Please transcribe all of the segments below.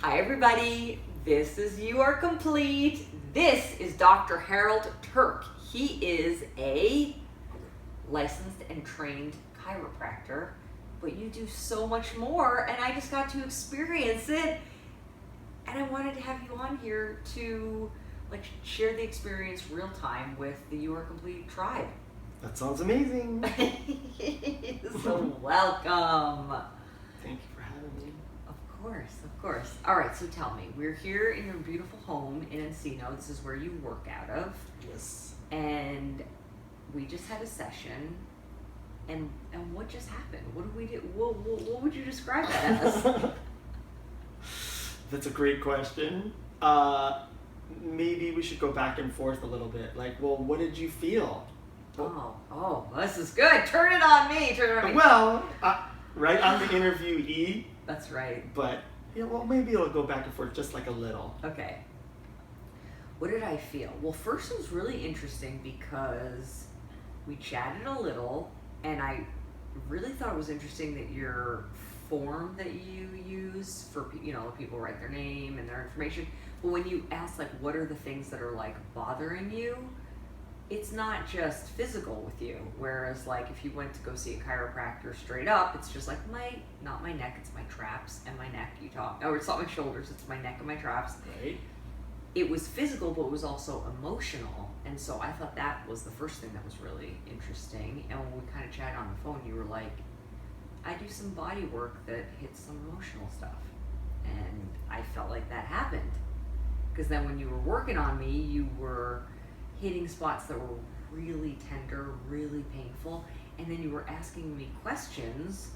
Hi everybody, this is You Are Complete. This is Dr. Harold Turk. He is a licensed and trained chiropractor, but you do so much more, and I just got to experience it, and I wanted to have you on here to share the experience real time with the You Are Complete tribe. That sounds amazing. So welcome. Thank you for having me. Of course. All right, so tell me, we're here in your beautiful home in Encino. This is where you work out of. Yes. And we just had a session. And what just happened? What did we do? What would you describe that as? That's a great question. Maybe we should go back and forth a little bit. What did you feel? Oh, this is good. Turn it on me. Well, right, I'm the interviewee. That's right. But, maybe it'll go back and forth just a little. Okay. What did I feel? Well, first it was really interesting because we chatted a little, and I really thought it was interesting that your form that you use for, people write their name and their information, but when you ask, what are the things that are, bothering you, it's not just physical with you. Whereas, if you went to go see a chiropractor straight up, it's just not my neck, it's my traps and my neck. Or it's not my shoulders, it's my neck and my traps. Right. It was physical, but it was also emotional. And so I thought that was the first thing that was really interesting. And when we kind of chatted on the phone, you were like, I do some body work that hits some emotional stuff. And I felt like that happened. Because then when you were working on me, you were hitting spots that were really tender, really painful, and then you were asking me questions,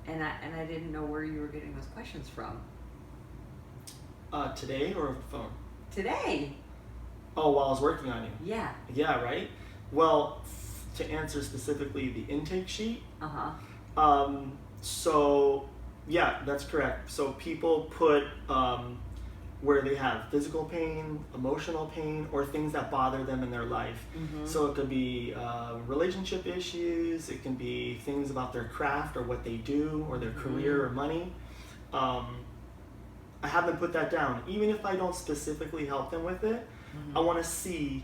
and I didn't know where you were getting those questions from. Today or over the phone? Today. Oh, while I was working on you? Yeah. Yeah, right? Well, to answer specifically the intake sheet. So, yeah, that's correct. So people put where they have physical pain, emotional pain, or things that bother them in their life. Mm-hmm. So it could be relationship issues, it can be things about their craft or what they do, or their career or money. I have them put that down. Even if I don't specifically help them with it, I want to see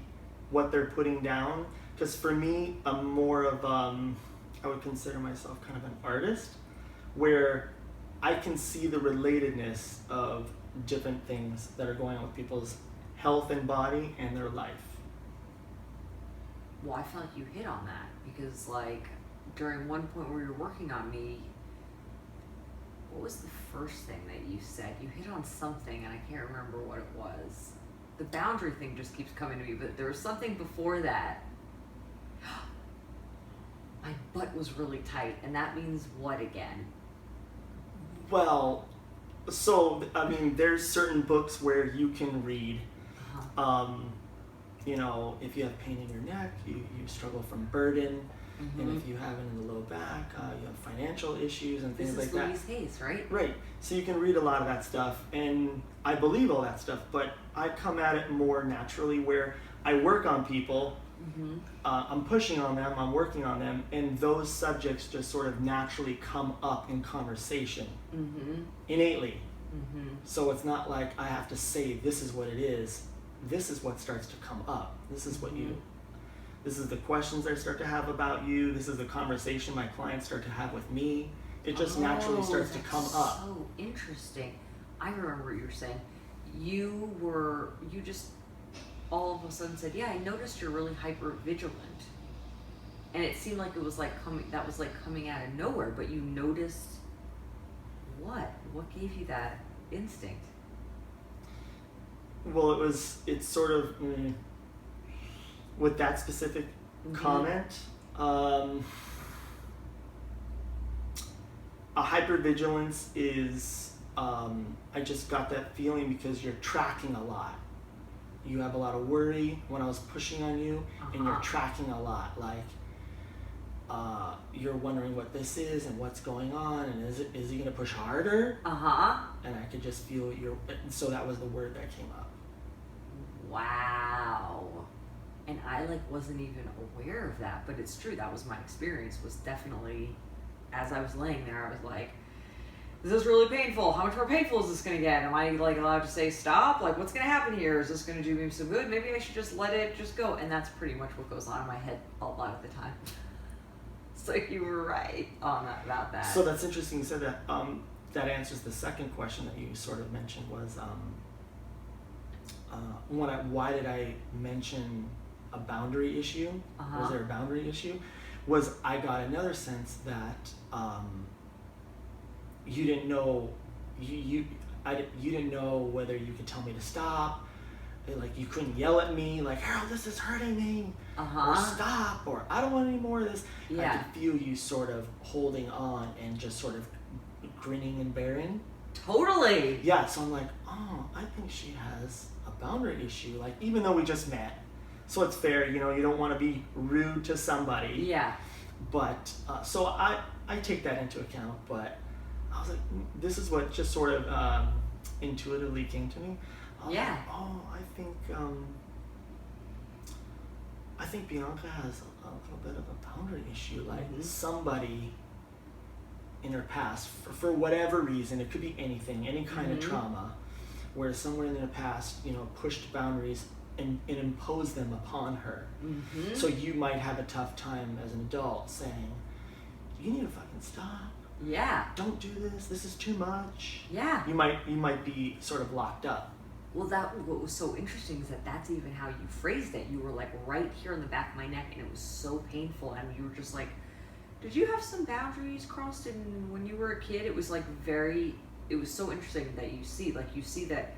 what they're putting down. Because for me, I'm more of, I would consider myself kind of an artist, where I can see the relatedness of different things that are going on with people's health and body and their life. Well, I felt like you hit on that because during one point where you were working on me, what was the first thing that you said? You hit on something and I can't remember what it was. The boundary thing just keeps coming to me, but there was something before that. My butt was really tight, and that means what again? Well, so, there's certain books where you can read, if you have pain in your neck, you struggle from burden, and if you have it in the low back, you have financial issues and things like that. This is Louise Hayes, right? Right. So you can read a lot of that stuff, and I believe all that stuff, but I come at it more naturally where I work on people, I'm pushing on them, I'm working on them, and those subjects just sort of naturally come up in conversation, innately. So it's not like I have to say this is what it is. This is what starts to come up. This is what this is the questions I start to have about you. This is the conversation my clients start to have with me. It just naturally starts to come up. So interesting. I remember what you were saying. You just all of a sudden said, yeah, I noticed you're really hyper vigilant. And it seemed like it was coming out of nowhere, but you noticed what? What gave you that instinct? Well, it's sort of, with that specific comment, a hypervigilance is, I just got that feeling because you're tracking a lot. You have a lot of worry when I was pushing on you, and you're tracking a lot. You're wondering what this is and what's going on, and is he gonna push harder? And I could just feel so that was the word that came up. Wow. And I wasn't even aware of that, but it's true. That was my experience, was definitely, as I was laying there, I was like, is this really painful? How much more painful is this going to get? Am I like allowed to say stop? Like, what's going to happen here? Is this going to do me some good? Maybe I should just let it just go. And that's pretty much what goes on in my head a lot of the time. So you were right on that, about that. So that's interesting you said that. That answers the second question that you sort of mentioned was, why did I mention a boundary issue? Was there a boundary issue? Was I got another sense that you didn't know you didn't know whether you could tell me to stop. Like you couldn't yell at me like, Harold, this is hurting me, or stop, or I don't want any more of this. Yeah. I could feel you sort of holding on and just sort of grinning and bearing. Totally. Yeah, so I'm like, oh, I think she has a boundary issue. Like, even though we just met, so it's fair, you know, you don't want to be rude to somebody. Yeah. But, so I take that into account, but I was like, this is what just sort of intuitively came to me. Yeah. Like, oh, I think Bianca has a little bit of a boundary issue. Like somebody in her past, for whatever reason, it could be anything, any kind of trauma, where someone in their past, you know, pushed boundaries and imposed them upon her. So you might have a tough time as an adult saying, you need to fucking stop. Yeah. Don't do this. This is too much. Yeah. You might be sort of locked up. Well, what was so interesting is that that's even how you phrased it. You were like right here in the back of my neck, and it was so painful. And you were just like, "Did you have some boundaries crossed when you were a kid?" It was like it was so interesting that you see that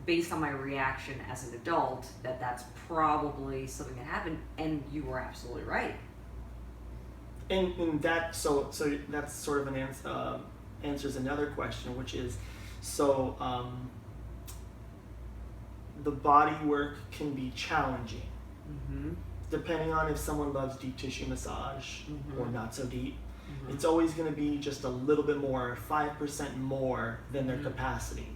based on my reaction as an adult, that's probably something that happened, and you were absolutely right. And that so that's sort of an answers another question, which is the body work can be challenging, depending on if someone loves deep tissue massage or not so deep. It's always going to be just a little bit more, 5% more than their capacity.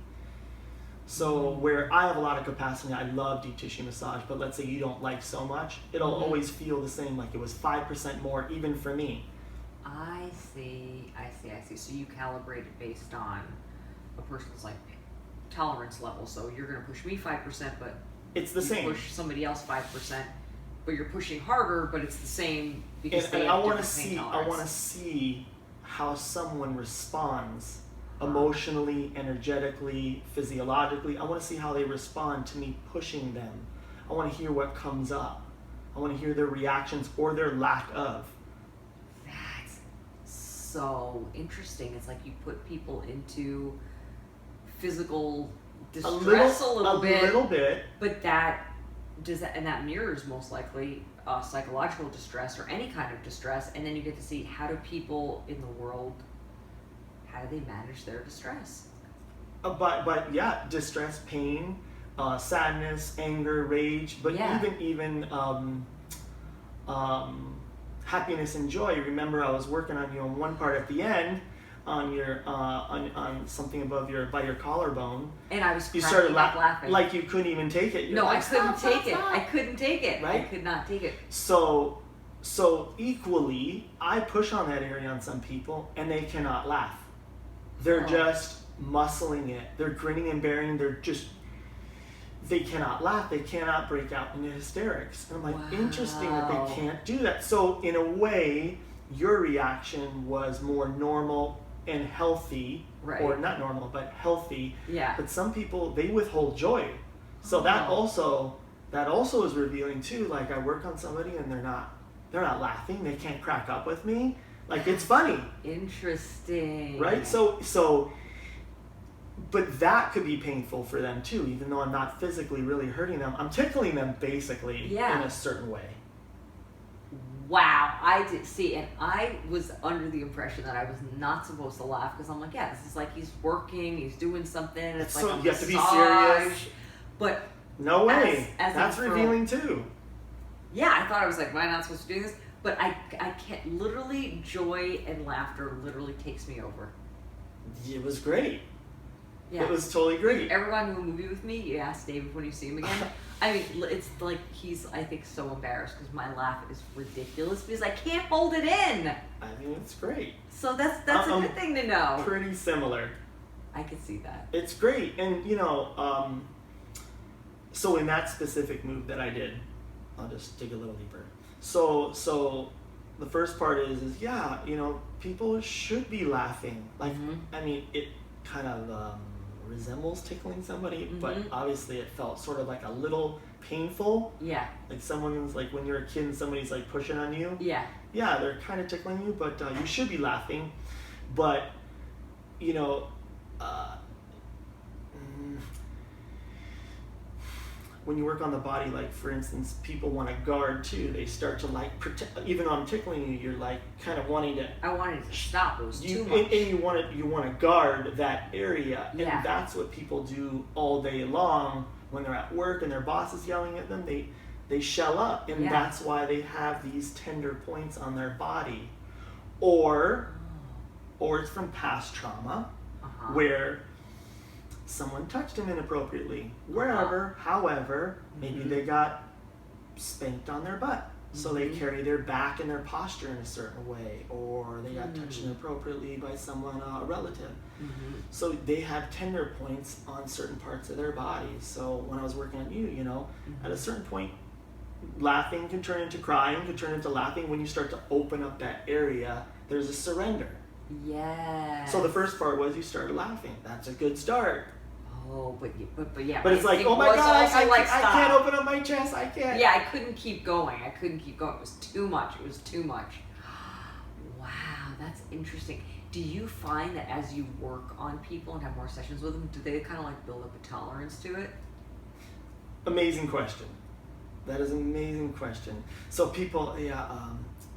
So where I have a lot of capacity, I love deep tissue massage, but let's say you don't like so much, it'll always feel the same, like it was 5% more even for me. I see. So you calibrate it based on a person's like tolerance level. So you're going to push me 5%, but it's the same. Push somebody else 5%, but you're pushing harder, but it's the same because they and have I want to different pain see. tolerance. I want to see how someone responds emotionally, energetically, physiologically. I want to see how they respond to me pushing them. I want to hear what comes up. I want to hear their reactions or their lack of. That's so interesting. It's like you put people into physical distress a little bit, but that mirrors most likely psychological distress or any kind of distress, and then you get to see how do people in the world, how do they manage their distress? But yeah, distress, pain, sadness, anger, rage, but even happiness and joy. Remember, I was working on you on one part at the end, on your on something by your collarbone, and I was you started laughing like you couldn't even take it. You're I couldn't take it. I couldn't take it. Right? I could not take it. So equally, I push on that area on some people, and they cannot laugh. They're just muscling it. They're grinning and bearing. They cannot laugh. They cannot break out into hysterics. And I'm like, interesting that they can't do that. So in a way, your reaction was more normal and healthy, or not normal, but healthy. Yeah. But some people, they withhold joy. So that also is revealing too. Like I work on somebody and they're not laughing. They can't crack up with me. Like it's funny. Interesting. Right? So but that could be painful for them too, even though I'm not physically really hurting them. I'm tickling them basically in a certain way. Wow, I did see, and I was under the impression that I was not supposed to laugh because I'm like, yeah, this is like he's working, he's doing something. It's so like a you have to be massage. serious. But no way. As that's revealing too. Yeah, I thought I was like, am I not supposed to do this? But I can't. Literally, joy and laughter literally takes me over. It was great. Yeah. It was totally great. If you ever gone to a movie with me, you ask David when you see him again. I mean, it's like he's, I think, so embarrassed because my laugh is ridiculous because I can't hold it in. I mean, it's great. So that's a good thing to know. Pretty similar. I could see that. It's great. And, you know, so in that specific move that I did, I'll just dig a little deeper. So the first part is yeah, you know, people should be laughing. Like, I mean, it kind of resembles tickling somebody, but obviously it felt sort of like a little painful. Yeah. Like someone's, like when you're a kid and somebody's like pushing on you. Yeah. Yeah, they're kind of tickling you, but you should be laughing. But, you know, when you work on the body, like for instance, people want to guard too. They start to like protect. Even on tickling you, you're like kind of wanting to. I wanted to stop. It was too much. And you want to guard that area, Yeah. and that's what people do all day long when they're at work and their boss is yelling at them. They shell up, and that's why they have these tender points on their body, or it's from past trauma, where someone touched them inappropriately, wherever, however, maybe they got spanked on their butt, so they carry their back and their posture in a certain way, or they got touched inappropriately by someone, a relative. So they have tender points on certain parts of their bodies. So when I was working on you, you know, at a certain point, laughing can turn into crying, can turn into laughing. When you start to open up that area, there's a surrender. Yeah. So the first part was you started laughing. That's a good start. Oh, but yeah. But it's like, oh my God, I can't open up my chest. I can't. Yeah, I couldn't keep going. It was too much. Wow, that's interesting. Do you find that as you work on people and have more sessions with them, do they kind of like build up a tolerance to it? Amazing question. That is an amazing question. So people,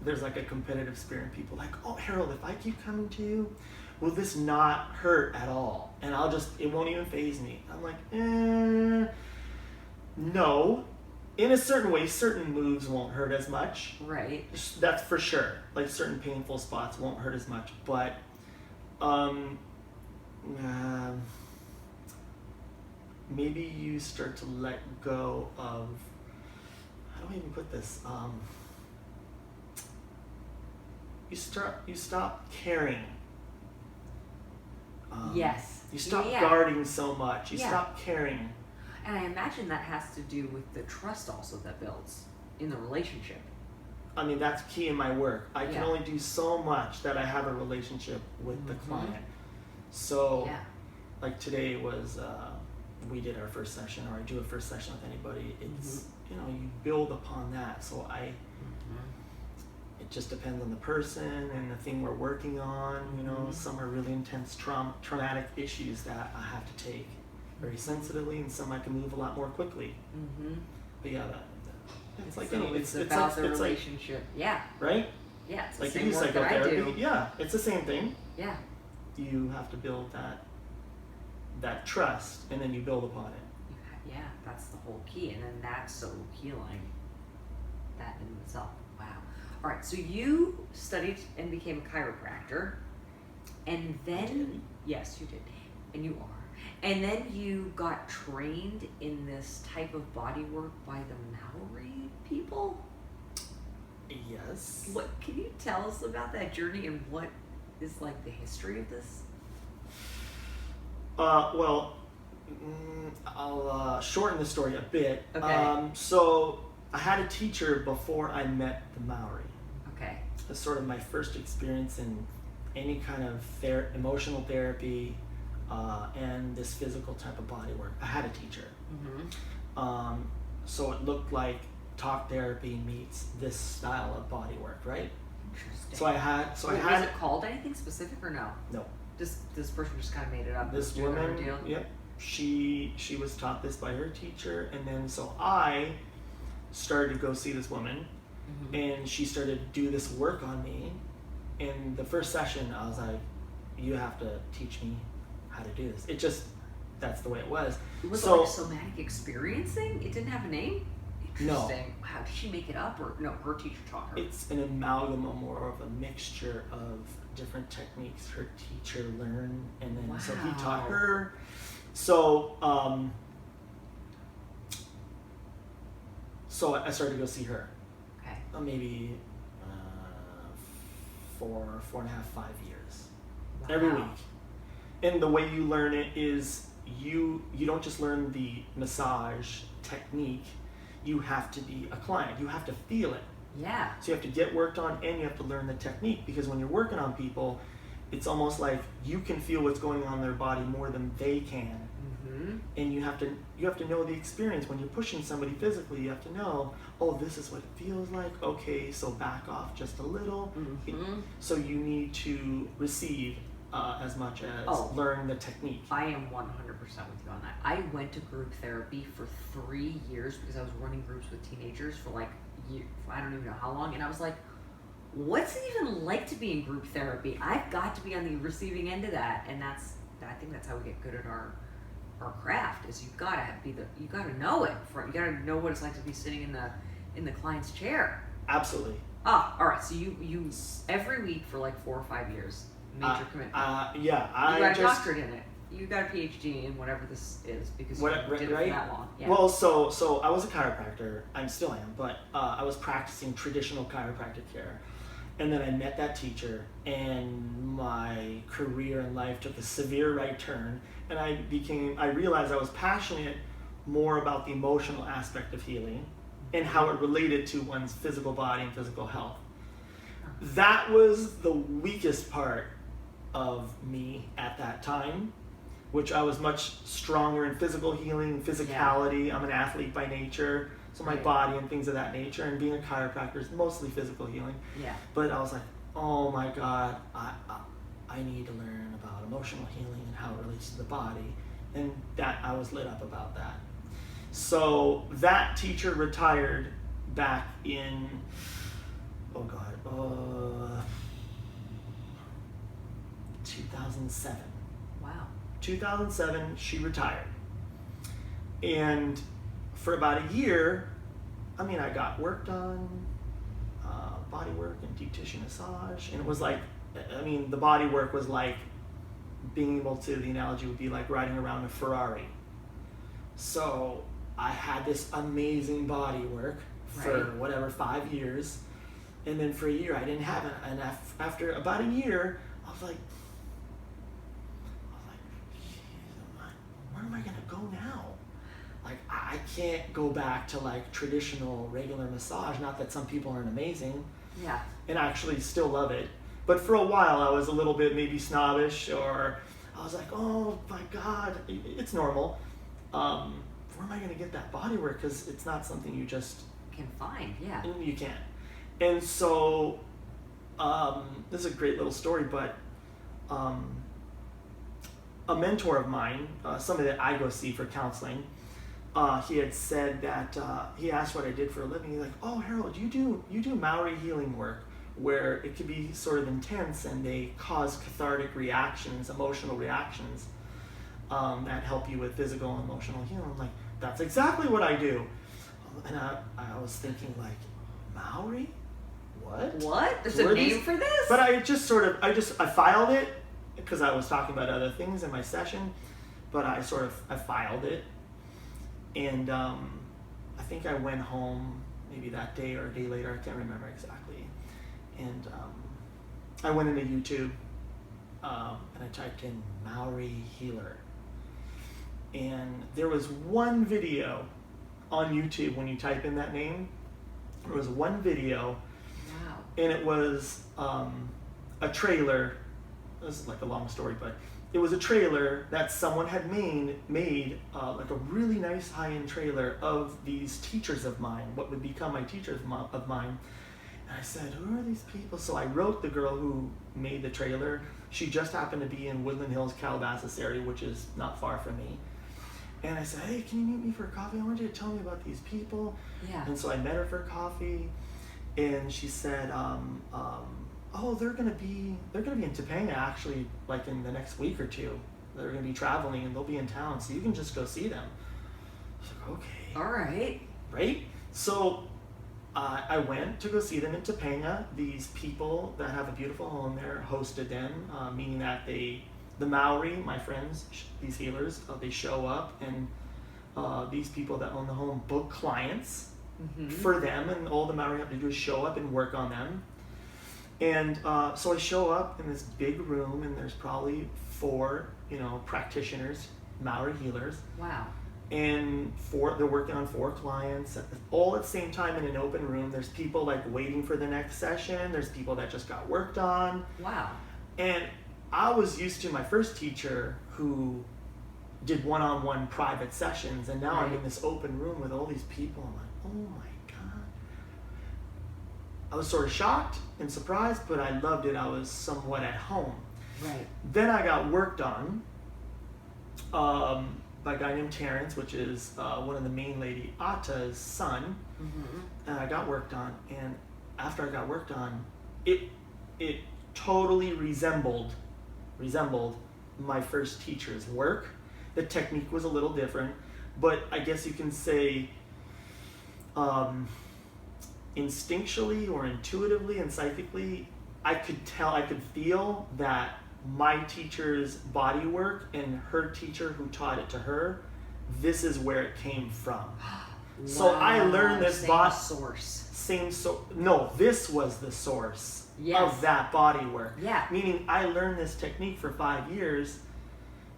there's like a competitive spirit in people. Like, oh, Harold, if I keep coming to you, will this not hurt at all? And it won't even faze me. I'm like, no. In a certain way, certain moves won't hurt as much. Right. That's for sure. Like certain painful spots won't hurt as much. But, maybe you start to let go of, how do I even put this? You stop caring. Yes. You stop guarding so much. You stop caring. And I imagine that has to do with the trust also that builds in the relationship. I mean, that's key in my work. I can only do so much that I have a relationship with the client. So, like today was, we did our first session, or I do a first session with anybody. It's, you know, you build upon that. So it just depends on the person and the thing we're working on. You know, some are really intense traumatic issues that I have to take very sensitively, and some I can move a lot more quickly. But yeah, it's like it's about the relationship. Right? Yeah, it's like the same work that I do. Yeah, it's the same thing. Yeah. You have to build that trust, and then you build upon it. Yeah, that's the whole key, and then that's so healing. That in itself. Wow. All right, so you studied and became a chiropractor, and then yes, you did, and you are, and then you got trained in this type of body work by the Maori people. Yes. What can you tell us about that journey, and what is like the history of this? Well, I'll shorten the story a bit. Okay. So I had a teacher before I met the Maori. Okay. It's sort of my first experience in any kind of emotional therapy and this physical type of body work. I had a teacher. So it looked like talk therapy meets this style of body work, right? Interesting. So I had. Was it called anything specific or no? No. This person just kind of made it up. This woman, yep, she was taught this by her teacher, and then so I started to go see this woman, and she started to do this work on me. In the first session, I was like, "You have to teach me how to do this." That's the way it was. It was like somatic experiencing. It didn't have a name. Interesting. How did she make it up, or no? Her teacher taught her. It's an amalgam, more of a mixture of different techniques her teacher learned, and then so he taught her. So so I started to go see her. Okay. Maybe 4.5, 5 years. Wow. Every week. And the way you learn it is you don't just learn the massage technique, you have to be a client. You have to feel it. Yeah. So you have to get worked on and you have to learn the technique, because when you're working on people, it's almost like you can feel what's going on in their body more than they can. Mm-hmm. And you have to know the experience. When you're pushing somebody physically, you have to know, oh, this is what it feels like. Okay, so back off just a little. Mm-hmm. So you need to receive as much as learn the technique. I am 100% with you on that. I went to group therapy for 3 years because I was running groups with teenagers for like I don't even know how long, and I was like, what's it even like to be in group therapy? I've got to be on the receiving end of that, and I think that's how we get good at our craft. Is you gotta know it. You gotta know what it's like to be sitting in the client's chair. Absolutely. All right. So you every week for like 4 or 5 years. Major commitment. Yeah, you got a doctorate in it. You got a PhD in whatever this is because you did it for that long. Yeah. Well, so I was a chiropractor. I still am, but I was practicing traditional chiropractic care, and then I met that teacher, and my career in life took a severe right turn, and I realized I was passionate more about the emotional aspect of healing and how it related to one's physical body and physical health. That was the weakest part of me at that time, which I was much stronger in physical healing, physicality. Yeah. I'm an athlete by nature, so my body and things of that nature, and being a chiropractor is mostly physical healing. Yeah. But I was like, oh my God, I need to learn about emotional healing and how it relates to the body, and that I was lit up about that. So that teacher retired back in 2007. Wow. 2007, she retired. And for about a year, I got work done, body work and deep tissue massage. And it was like, the body work was like being able to, the analogy would be like riding around a Ferrari. So I had this amazing body work for 5 years. And then for a year, I didn't have it. And after about a year, I was like, where am I gonna go now? Like, I can't go back to like traditional regular massage. Not that some people aren't amazing. Yeah. And I actually still love it. But for a while, I was a little bit maybe snobbish, or I was like, oh my God, it's normal. Where am I gonna get that body work? Because it's not something you just can find. Yeah. You can't. And so, this is a great little story, but a mentor of mine, somebody that I go see for counseling, he had said that, he asked what I did for a living. He's like, oh, Harold, you do Maori healing work where it can be sort of intense and they cause cathartic reactions, emotional reactions that help you with physical and emotional healing. I'm like, that's exactly what I do. And I was thinking like, Maori? What? There's a name for this? But I filed it because I was talking about other things in my session, but I filed it. And I think I went home maybe that day or a day later, I can't remember exactly. And I went into YouTube and I typed in Maori healer. And there was one video on YouTube when you type in that name. There was one video. Wow. And it was a trailer. This is like a long story, but it was a trailer that someone had made like a really nice high-end trailer of these teachers of mine, what would become my teachers of mine. And I said, who are these people? So I wrote the girl who made the trailer. She just happened to be in Woodland Hills, Calabasas area, which is not far from me. And I said, hey, can you meet me for coffee? I want you to tell me about these people. Yeah. And so I met her for coffee, and she said, oh, they're gonna be in Topanga actually, like in the next week or two. They're gonna be traveling and they'll be in town, so you can just go see them. I was like, okay. All right. Right? So I went to go see them in Topanga. These people that have a beautiful home there hosted them, meaning that the Maori, my friends, these healers, they show up, and these people that own the home book clients for them, and all the Maori have to do is show up and work on them. And so I show up in this big room, and there's probably 4, practitioners, Maori healers. Wow. And they're working on 4 clients all at the same time in an open room. There's people like waiting for the next session. There's people that just got worked on. Wow. And I was used to my first teacher who did one-on-one private sessions, and now I'm in this open room with all these people. I'm like, oh my God. I was sort of shocked and surprised, but I loved it. I was somewhat at home. Right. Then I got worked on by a guy named Terrence, which is one of the main lady, Atta's son. And I got worked on, and after I got worked on, it totally resembled my first teacher's work. The technique was a little different, but I guess you can say instinctually or intuitively and psychically, I could feel that my teacher's body work and her teacher who taught it to her, this is where it came from. Wow. So I learned this this was the source of that body work. Yeah. Meaning I learned this technique for 5 years,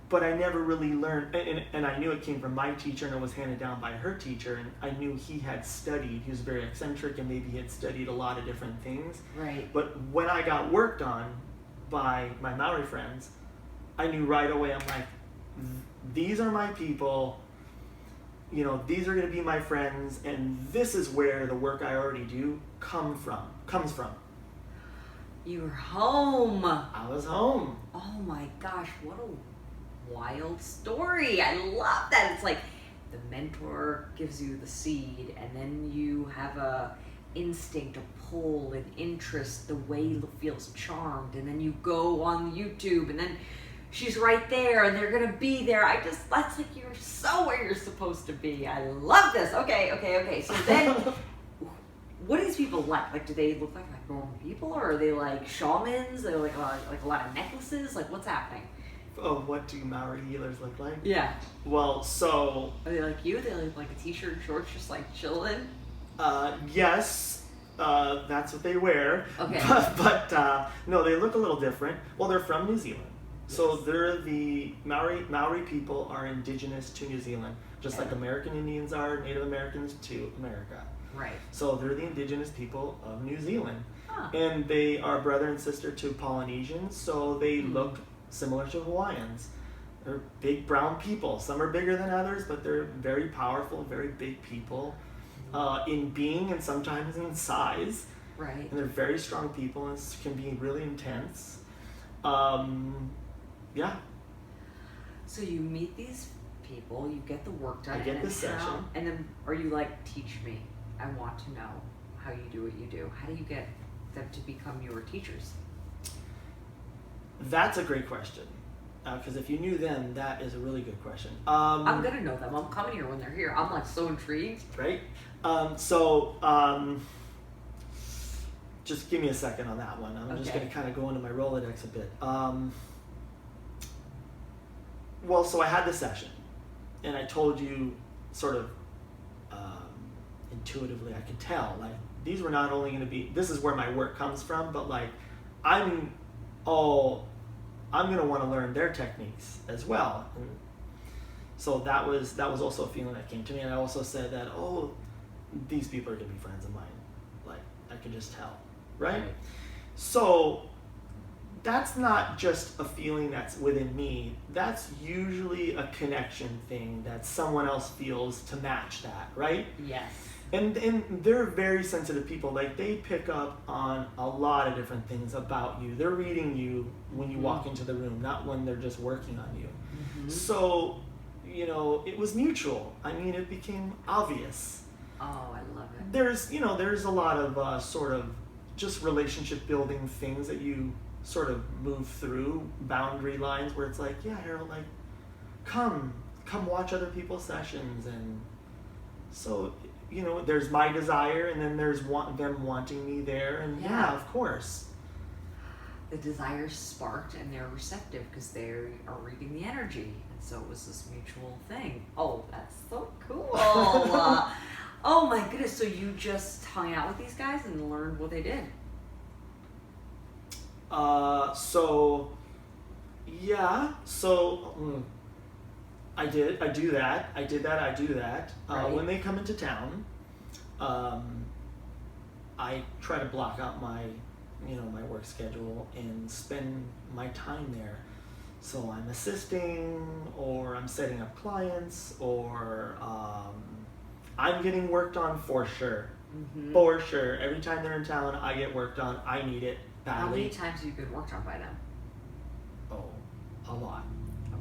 but I never really learned, and I knew it came from my teacher and it was handed down by her teacher, and I knew he had studied, he was very eccentric, and maybe he had studied a lot of different things. Right. But when I got worked on by my Maori friends, I knew right away, I'm like, these are my people, these are going to be my friends, and this is where the work I already do comes from. You were home. I was home. Oh my gosh, what a wild story. I love that. It's like the mentor gives you the seed, and then you have a instinct, a pull, an interest, the way you feels charmed, and then you go on YouTube, and then she's right there, and they're gonna be there. That's like you're so where you're supposed to be. I love this. Okay. So then, what are these people like? Like, do they look like normal people, or are they like shamans? They're like a lot of necklaces. Like, what's happening? Oh, what do Maori healers look like? Yeah. Well, so are they like you? They look like a t-shirt and shorts, just like chilling. Yes, that's what they wear. Okay. But no, they look a little different. Well, they're from New Zealand. Yes. So they're the Maori people are indigenous to New Zealand, just like American Indians are Native Americans to America. Right. So they're the indigenous people of New Zealand. Huh. And they are brother and sister to Polynesians, so they look similar to Hawaiians. They're big brown people. Some are bigger than others, but they're very powerful, very big people in being and sometimes in size. Right. And they're very strong people and can be really intense. Yeah. So you meet these people, you get the work done. I get the session. And then are you like, teach me, I want to know how you do what you do. How do you get them to become your teachers? That's a great question. Because if you knew them, that is a really good question. I'm going to know them. I'm coming here when they're here. I'm like so intrigued. Right? Just give me a second on that one. I'm just going to kind of go into my Rolodex a bit. Well, so I had the session, and I told you sort of intuitively, I could tell, like, these were not only going to be, this is where my work comes from, but like, I'm going to want to learn their techniques as well. And so that was also a feeling that came to me. And I also said that, these people are going to be friends of mine. Like, I can just tell, right? So that's not just a feeling that's within me. That's usually a connection thing that someone else feels to match that, right? Yes. And they're very sensitive people. Like, they pick up on a lot of different things about you. They're reading you when you walk into the room, not when they're just working on you. So, it was mutual. I mean, it became obvious. Oh, I love it. There's a lot of sort of just relationship building things that you sort of move through, boundary lines where it's like, yeah, Harold, like, come watch other people's sessions. And so you know, there's my desire, and then there's them wanting me there, and yeah, of course. The desire sparked, and they're receptive because they are reading the energy, and so it was this mutual thing. Oh, that's so cool. Oh my goodness, so you just hung out with these guys and learned what they did? So I do that. Right. When they come into town, I try to block out my work schedule and spend my time there. So I'm assisting, or I'm setting up clients, or I'm getting worked on for sure. Mm-hmm. For sure. Every time they're in town, I get worked on. I need it badly. How many times have you been worked on by them? Oh, a lot.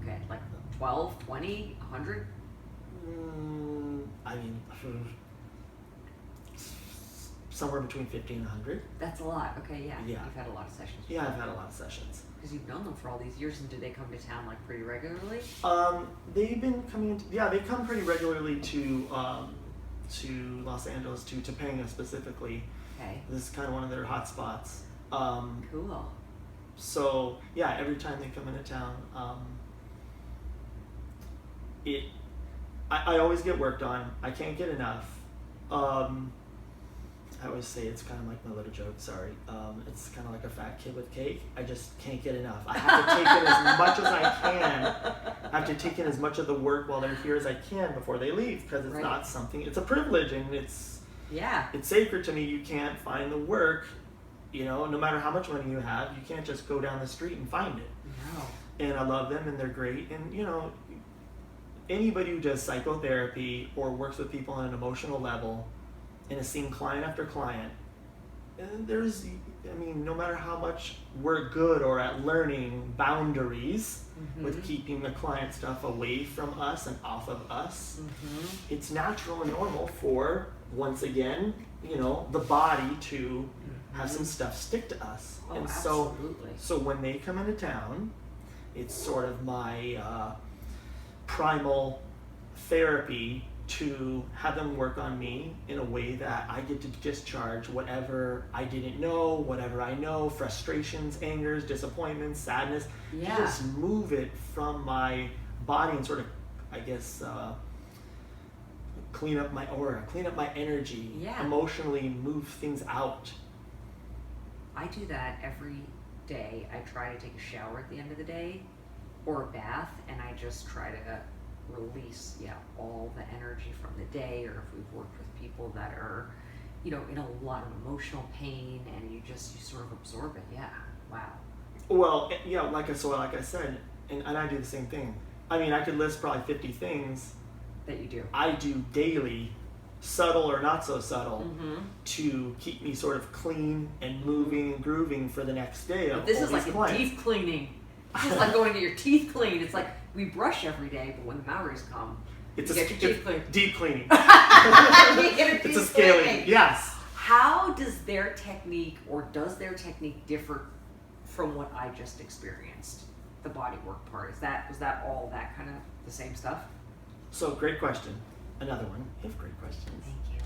Okay, like 12, 20, 100? I mean, somewhere between 50 and 100. That's a lot. Okay, yeah. Yeah. You've had a lot of sessions. Yeah, I've had a lot of sessions. Because you've known them for all these years, and do they come to town like pretty regularly? They've been coming. They come pretty regularly to Los Angeles, to Topanga specifically. Okay. This is kind of one of their hot spots. Cool. So yeah, every time they come into town, I always get worked on. I can't get enough. I always say it's kind of like my little joke. Sorry, it's kind of like a fat kid with cake. I just can't get enough. I have to take in as much as I can. I have to take in as much of the work while they're here as I can before they leave, because it's not something. It's a privilege, and it's sacred to me. You can't find the work. You know, no matter how much money you have, you can't just go down the street and find it. No. And I love them, and they're great. And you know, anybody who does psychotherapy or works with people on an emotional level and has seen client after client, and no matter how much we're good or at learning boundaries with keeping the client stuff away from us and off of us, it's natural and normal for, once again, you know, the body to have some stuff stick to us. Oh, and absolutely. so when they come into town, it's sort of my primal therapy to have them work on me in a way that I get to discharge whatever I didn't know, whatever I know, frustrations, angers, disappointments, sadness. Yeah. Just move it from my body and sort of, I guess, clean up my aura, clean up my energy, emotionally move things out. I do that every day. I try to take a shower at the end of the day, or a bath, and I just try to release all the energy from the day, or if we've worked with people that are, you know, in a lot of emotional pain, and you sort of absorb it. Wow. Well, like I said, and I do the same thing. I mean, I could list probably 50 things that you do. I do daily, subtle or not so subtle, to keep me sort of clean and moving and grooving for the next day. But this is like a teeth cleaning. This is like going to your teeth clean. It's like we brush every day, but when the Maoris come, it's you get your teeth cleaned. Deep cleaning. It's a scaling. Yes. How does their technique, or does their technique, differ from what I just experienced? The body work part, was that all that kind of the same stuff? So great question. Another one. You have great questions. Thank you.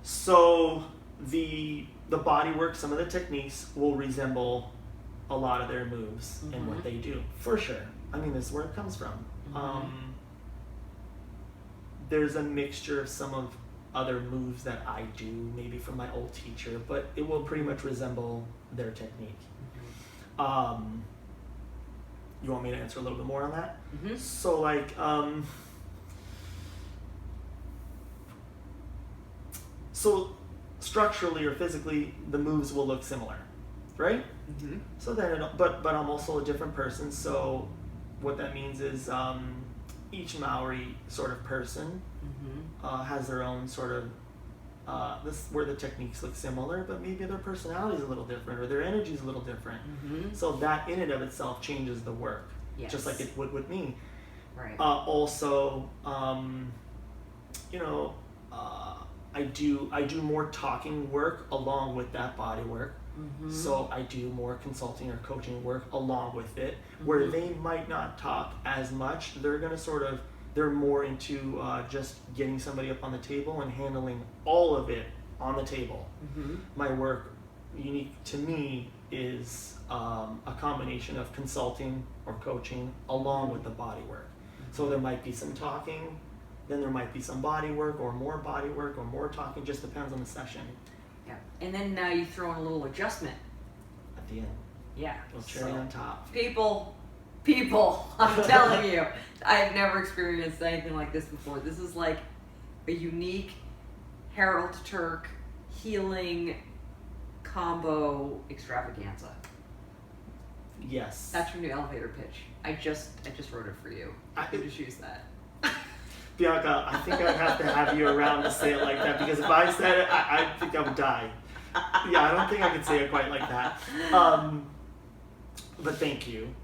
So the body work, some of the techniques will resemble a lot of their moves and what they do, for sure. I mean, this is where it comes from. There's a mixture of some of other moves that I do, maybe from my old teacher, but it will pretty much resemble their technique. You want me to answer a little bit more on that? So like, so structurally or physically, the moves will look similar, right? So then, but I'm also a different person. So what that means is each Maori sort of person has their own sort of where the techniques look similar, but maybe their personality is a little different or their energy is a little different. So that in and of itself changes the work, just like it would with me. Right. Also, you know, I do more talking work along with that body work. So I do more consulting or coaching work along with it, where they might not talk as much. They're they're more into just getting somebody up on the table and handling all of it on the table. Mm-hmm. My work, unique to me, is a combination of consulting or coaching along with the body work. So there might be some talking, then there might be some body work or more talking, just depends on the session. Yeah. And then you throw in a little adjustment. At the end. Yeah. A little cherry on top. People, I'm telling you, I've never experienced anything like this before. This is like a unique Harold Turk healing combo extravaganza. Yes. That's your new elevator pitch. I just wrote it for you. You just use that. Bianca, I think I'd have to have you around to say it like that, because if I said it, I think I would die. Yeah, I don't think I could say it quite like that. But thank you.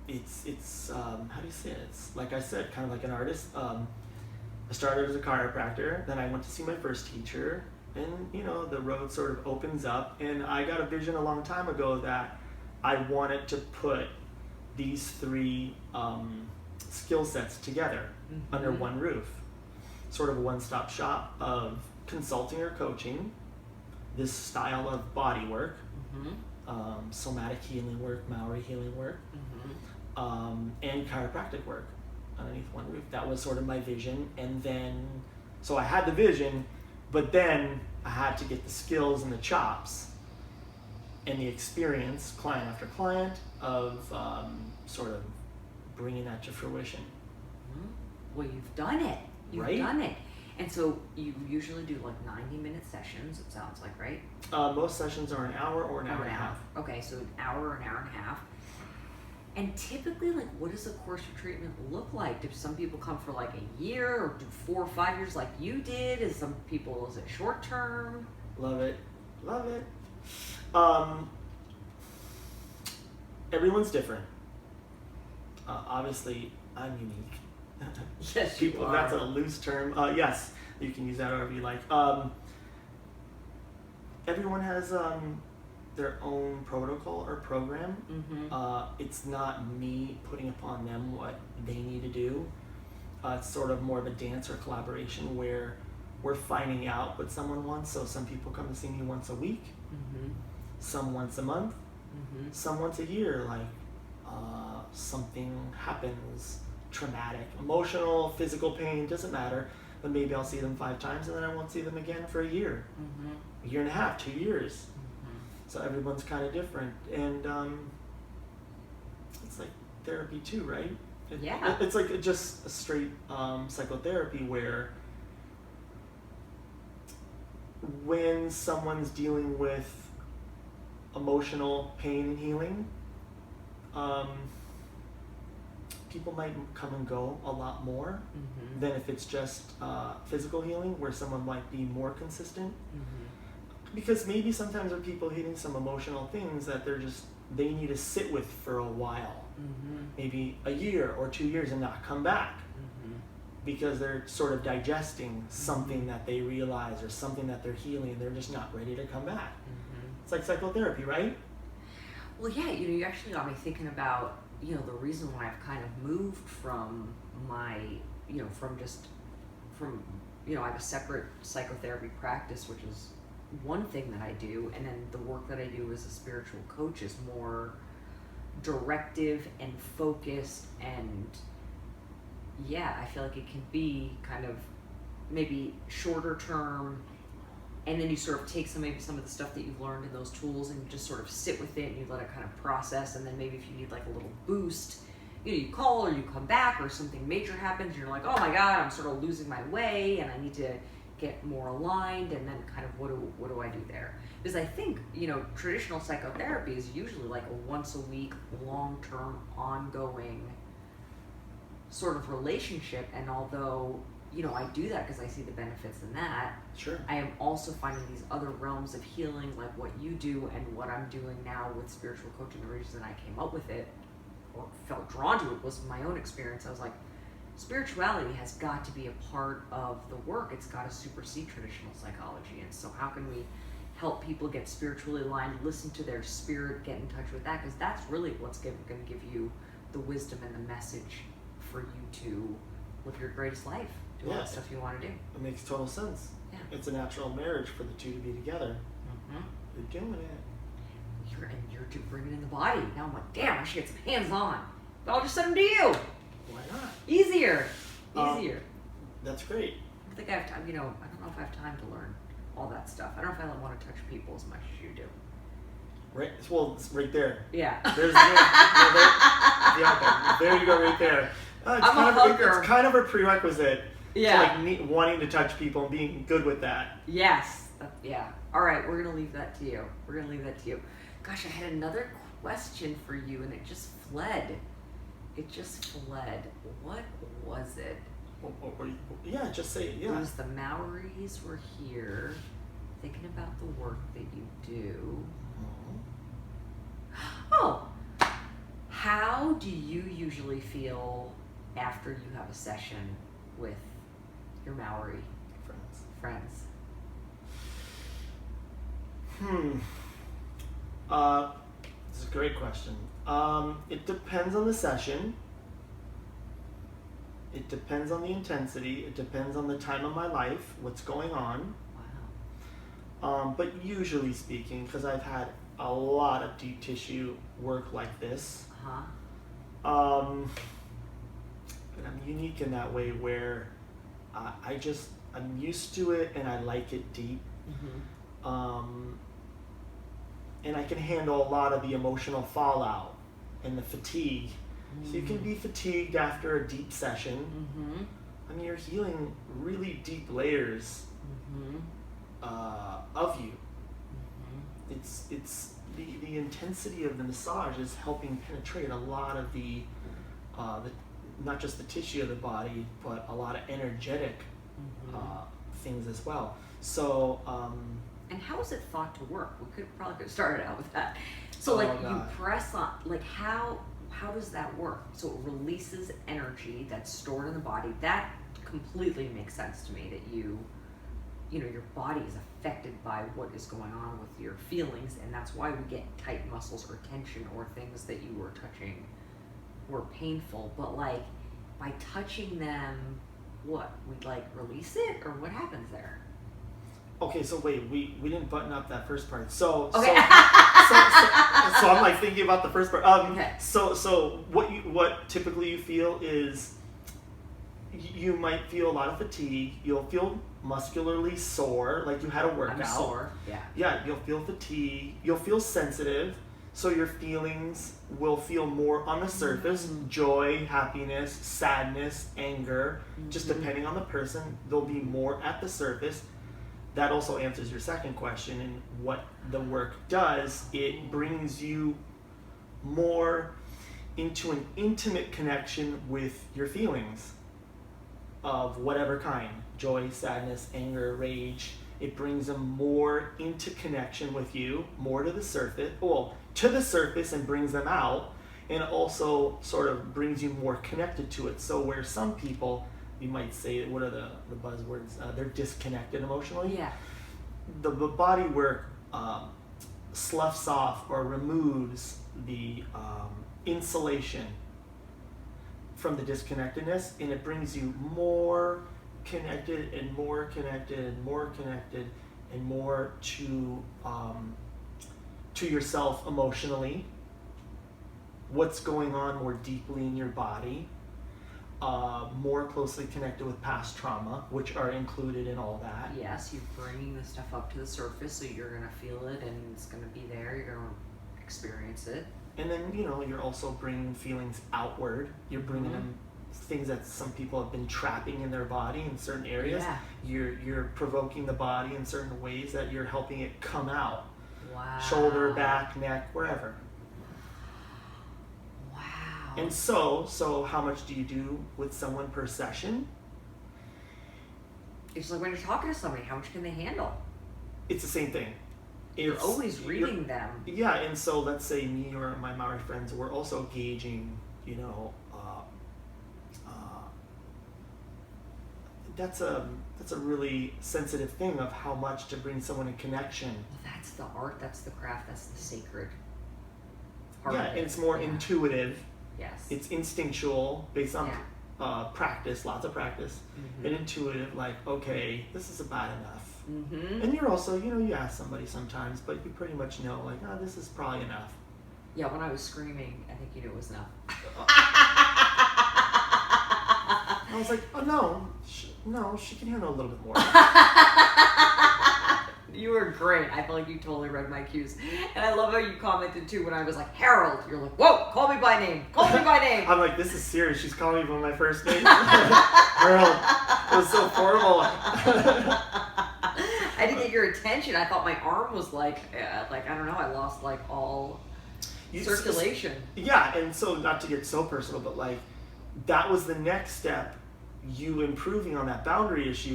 It's how do you say it? It's like I said, kind of like an artist. I started as a chiropractor, then I went to see my first teacher, and the road sort of opens up, and I got a vision a long time ago that I wanted to put these three skill sets together under one roof. Sort of a one-stop shop of consulting or coaching, this style of body work, somatic healing work, Maori healing work, and chiropractic work underneath one roof. That was sort of my vision. And then, so I had the vision, but then I had to get the skills and the chops and the experience, client after client, of sort of bringing that to fruition. Well, you've done it. Right? You've done it. And so you usually do like 90-minute sessions, it sounds like, right? Most sessions are an hour or an hour and a half. Okay, so an hour or an hour and a half. And typically, like, what does a course of treatment look like? Do some people come for like a year, or do 4 or 5 years like you did? Is it short term? Love it. Everyone's different. Obviously, I'm unique. Yes, you are. That's a loose term. Yes, you can use that however you like. Everyone has their own protocol or program. It's not me putting upon them what they need to do. It's sort of more of a dance or collaboration where we're finding out what someone wants. So some people come to see me once a week, some once a month, some once a year. Like something happens, traumatic, emotional, physical pain, doesn't matter. But maybe I'll see them 5 times and then I won't see them again for a year, a year and a half, 2 years. So everyone's kind of different, and it's like therapy too, right? It's like just a straight psychotherapy where when someone's dealing with emotional pain and healing, people might come and go a lot more than if it's just physical healing, where someone might be more consistent. Because maybe sometimes there are people hitting some emotional things that they need to sit with for a while, maybe a year or 2 years, and not come back because they're sort of digesting something that they realize or something that they're healing, and they're just not ready to come back. It's like psychotherapy, right? Well, yeah, you actually got me thinking about the reason why I've kind of moved from my I have a separate psychotherapy practice, which is one thing that I do, and then the work that I do as a spiritual coach is more directive and focused, and I feel like it can be kind of maybe shorter term, and then you sort of take some of the stuff that you've learned in those tools and you just sort of sit with it and you let it kind of process, and then maybe if you need like a little boost, you call or you come back, or something major happens and you're like, oh my god, I'm sort of losing my way and I need to get more aligned, and then kind of what do I do there? Because I think traditional psychotherapy is usually like a once a week, long-term, ongoing sort of relationship, and although I do that because I see the benefits in that, sure, I am also finding these other realms of healing, like what you do and what I'm doing now with spiritual coaching. The reason I came up with it or felt drawn to it was my own experience. I was like, spirituality has got to be a part of the work. It's got to supersede traditional psychology. And so how can we help people get spiritually aligned, listen to their spirit, get in touch with that, because that's really what's going to give you the wisdom and the message for you to live your greatest life, do all the stuff you want to do. It makes total sense. Yeah. It's a natural marriage for the two to be together. Mm-hmm. You're doing it. You're bringing in the body. Now I'm like, damn, I should get some hands-on. I'll just send them to you. Why not? Easier. That's great. I think I have time. I don't know if I have time to learn all that stuff. I don't know if I want to touch people as much as you do. Right. Well, it's right there. Yeah. There's there you go, right there. It's kind of a prerequisite. Yeah. To wanting to touch people and being good with that. Yes. Yeah. All right. We're gonna leave that to you. Gosh, I had another question for you, and it just fled. What was it? Yeah, just say yeah. It was the Maoris were here, thinking about the work that you do. Oh, how do you usually feel after you have a session with your Maori friends? This is a great question. It depends on the session. It depends on the intensity. It depends on the time of my life, what's going on. Wow. But usually speaking, because I've had a lot of deep tissue work like this, but I'm unique in that way where I'm used to it and I like it deep. Mm-hmm. And I can handle a lot of the emotional fallout and the fatigue. So you can be fatigued after a deep session. Mm-hmm. I mean, you're healing really deep layers of you. Mm-hmm. It's the intensity of the massage is helping penetrate a lot of the not just the tissue of the body, but a lot of energetic things as well. So. And how is it thought to work? We could have started out with that. So you press on, how does that work? So it releases energy that's stored in the body. That completely makes sense to me, that your body is affected by what is going on with your feelings, and that's why we get tight muscles or tension or things that you were touching were painful. But by touching them, what? We release it, or what happens there? Okay, so wait, we didn't button up that first part. So okay. so I'm thinking about the first part. Okay. So what typically you feel is you might feel a lot of fatigue. You'll feel muscularly sore, like you had a workout. I'm sore. Yeah. Yeah, you'll feel fatigue. You'll feel sensitive. So your feelings will feel more on the surface: joy, happiness, sadness, anger. Just depending on the person, they'll be more at the surface. That also answers your second question, and what the work does, it brings you more into an intimate connection with your feelings of whatever kind: joy, sadness, anger, rage. It brings them more into connection with you, more to the surface, and brings them out, and also sort of brings you more connected to it. So where some people, you might say, what are the buzzwords? They're disconnected emotionally. Yeah. The body work sloughs off or removes the insulation from the disconnectedness, and it brings you more connected and more connected and more connected and more to yourself emotionally. What's going on more deeply in your body. More closely connected with past trauma, which are included in all that. Yes, you're bringing the stuff up to the surface, so you're going to feel it and it's going to be there. You're going to experience it. And then, you're also bringing feelings outward. You're bringing them things that some people have been trapping in their body in certain areas. Yeah. You're provoking the body in certain ways that you're helping it come out. Wow. Shoulder, back, neck, wherever. And so how much do you do with someone per session? It's like when you're talking to somebody, how much can they handle? It's the same thing. You're always reading them. Yeah, and so let's say me or my Maori friends, we're also gauging, that's a really sensitive thing of how much to bring someone in connection. Well, that's the art, that's the craft, that's the sacred part Yeah, of it. and it's more intuitive. Yes. It's instinctual, based on Yeah. practice, lots of practice, and intuitive. Like, okay, this is about enough. And you're also, you ask somebody sometimes, but you pretty much know, like, oh, this is probably enough. Yeah, when I was screaming, I think you knew it was enough. I was like, oh no, she can handle a little bit more. You were great. I feel like you totally read my cues. And I love how you commented too when I was like, Harold. You're like, whoa, call me by name. Call me by name. I'm like, this is serious. She's calling me by my first name. Harold. It was so horrible. I didn't get your attention. I thought my arm was like I don't know. I lost like all circulation. Yeah, and so not to get so personal, but like that was the next step. You improving on that boundary issue.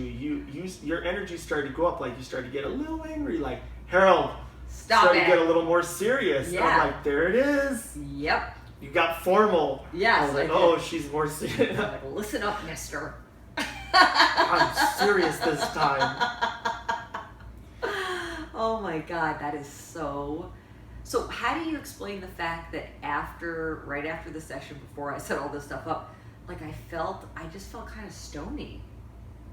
Your energy started to go up. Like you started to get a little angry. Like Harold, started to get a little more serious. Yeah. I'm like, there it is. Yep. You got formal. Yes. I was like, oh, she's more serious. I'm like, listen up, mister. I'm serious this time. Oh my God, that is so. So how do you explain the fact that right after the session, before I set all this stuff up, like I just felt kind of stony.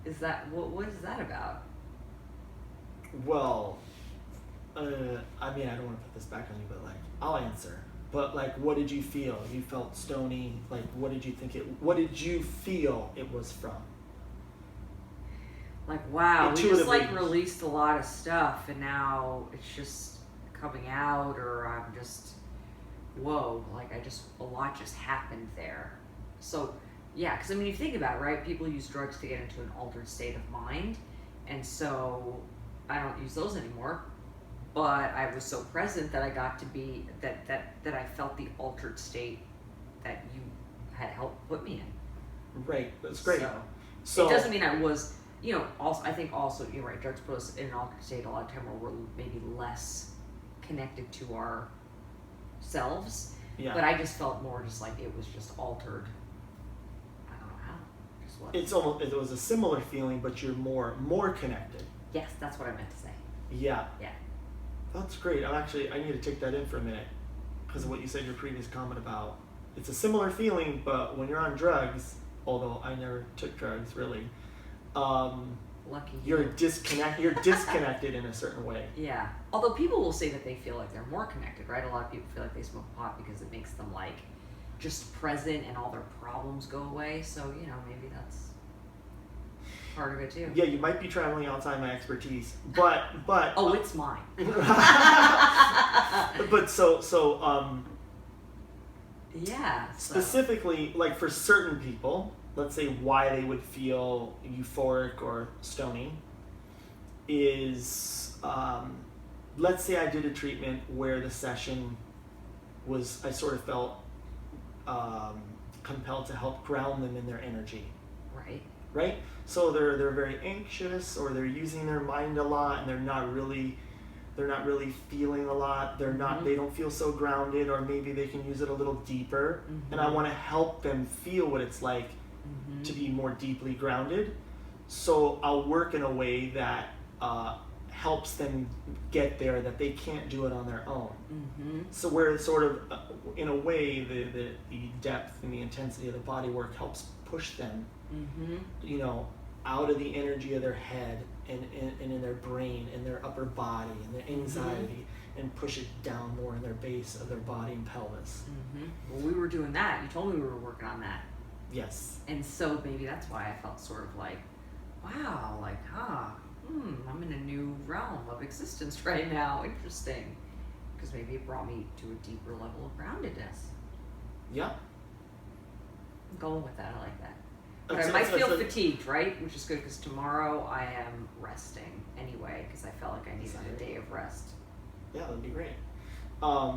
Is that, what is that about? Well, I mean, I don't want to put this back on you, but like, I'll answer. But like, what did you feel? You felt stony. Like, what did you feel it was from? Like, wow, we just like Intuitively. released a lot of stuff and now it's just coming out, or I'm just, whoa, like a lot just happened there. So, yeah, because I mean, if you think about it, right, people use drugs to get into an altered state of mind, and so I don't use those anymore, but I was so present that I got to be, that I felt the altered state that you had helped put me in. Right, that's great. So it doesn't mean I was, also, I think also, you're right, drugs put us in an altered state a lot of time where we're maybe less connected to ourselves, but I just felt more just like it was just altered. It was a similar feeling, but you're more connected. Yes, that's what I meant to say. Yeah. Yeah. That's great. I need to take that in for a minute because of what you said in your previous comment about it's a similar feeling, but when you're on drugs, although I never took drugs really, lucky you're disconnected in a certain way. Yeah. Although people will say that they feel like they're more connected, right? A lot of people feel like they smoke pot because it makes them like just present and all their problems go away. So, maybe that's part of it too. Yeah, you might be traveling outside my expertise, but oh, it's mine. But yeah. Specifically, like for certain people, let's say why they would feel euphoric or stony is, let's say I did a treatment where the session was, I sort of felt compelled to help ground them in their energy. Right? So they're very anxious, or they're using their mind a lot, and they're not really feeling a lot. They don't feel so grounded, or maybe they can use it a little deeper. And I want to help them feel what it's like to be more deeply grounded. So I'll work in a way that helps them get there, that they can't do it on their own. So where it's sort of, in a way, the depth and the intensity of the body work helps push them, out of the energy of their head and in their brain and their upper body and their anxiety, and push it down more in their base of their body and pelvis. Well, we were doing that. You told me we were working on that. Yes. And so maybe that's why I felt sort of like, wow, like, I'm in a new realm of existence right now. Interesting. Because maybe it brought me to a deeper level of groundedness. Yeah. I'm going with that. I like that. But I might feel fatigued, right? Which is good because tomorrow I am resting anyway because I felt like I needed a day of rest. Yeah, that'd be great. I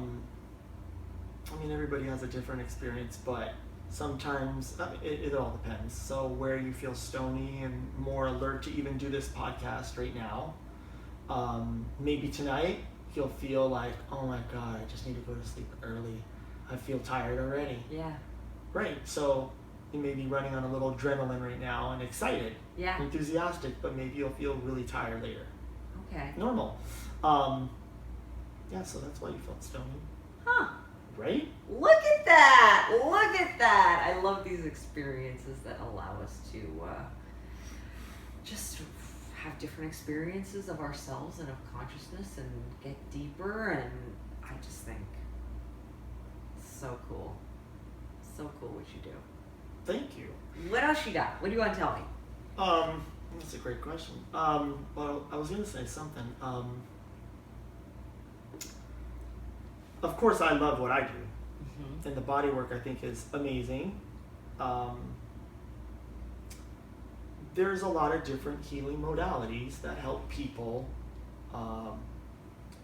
mean, everybody has a different experience, but sometimes it all depends. So where you feel stony and more alert to even do this podcast right now, maybe tonight you'll feel like, oh my God, I just need to go to sleep early. I feel tired already. Yeah. Right. So you may be running on a little adrenaline right now and excited. Yeah. enthusiastic, but maybe you'll feel really tired later. Okay. Normal. Yeah, so that's why you felt stony. Huh. Right? Look at that! Look at that! I love these experiences that allow us to just have different experiences of ourselves and of consciousness and get deeper, and I just think so cool. So cool what you do. Thank you. What else you got? What do you want to tell me? That's a great question. Well, I was gonna say something. Of course, I love what I do, and the body work I think is amazing. There's a lot of different healing modalities that help people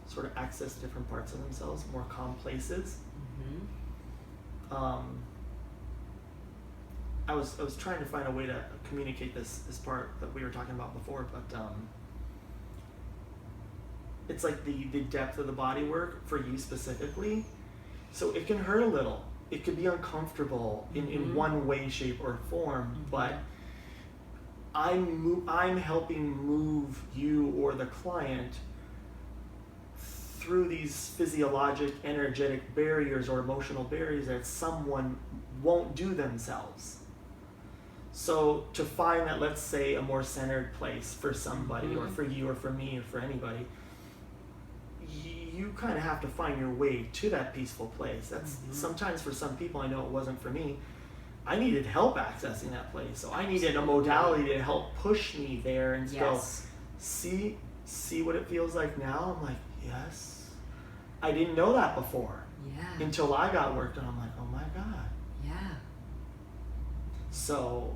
sort of access different parts of themselves, more calm places. I was trying to find a way to communicate this part that we were talking about before, but it's like the depth of the body work for you specifically. So it can hurt a little. It could be uncomfortable in one way, shape, or form, but I'm helping move you or the client through these physiologic, energetic barriers or emotional barriers that someone won't do themselves. So to find that, let's say, a more centered place for somebody, or for you, or for me, or for anybody, you kind of have to find your way to that peaceful place. That's sometimes for some people. I know it wasn't for me. I needed help accessing that place, so I needed a modality to help push me there and go, see what it feels like now. I'm like, yes, I didn't know that before. Until I got worked on. I'm like, oh my god. So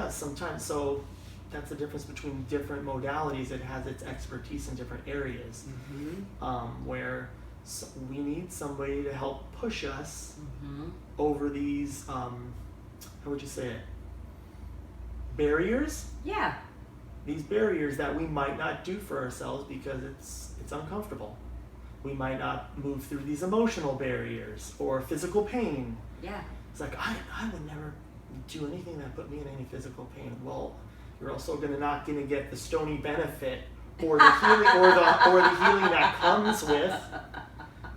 sometimes, so that's the difference between different modalities. It has its expertise in different areas, where we need somebody to help push us over these, how would you say it, barriers? These barriers that we might not do for ourselves because it's uncomfortable. We might not move through these emotional barriers or physical pain. It's like, I would never do anything that put me in any physical pain. Well, you're also not going to get the stony benefit or the healing or the healing that comes with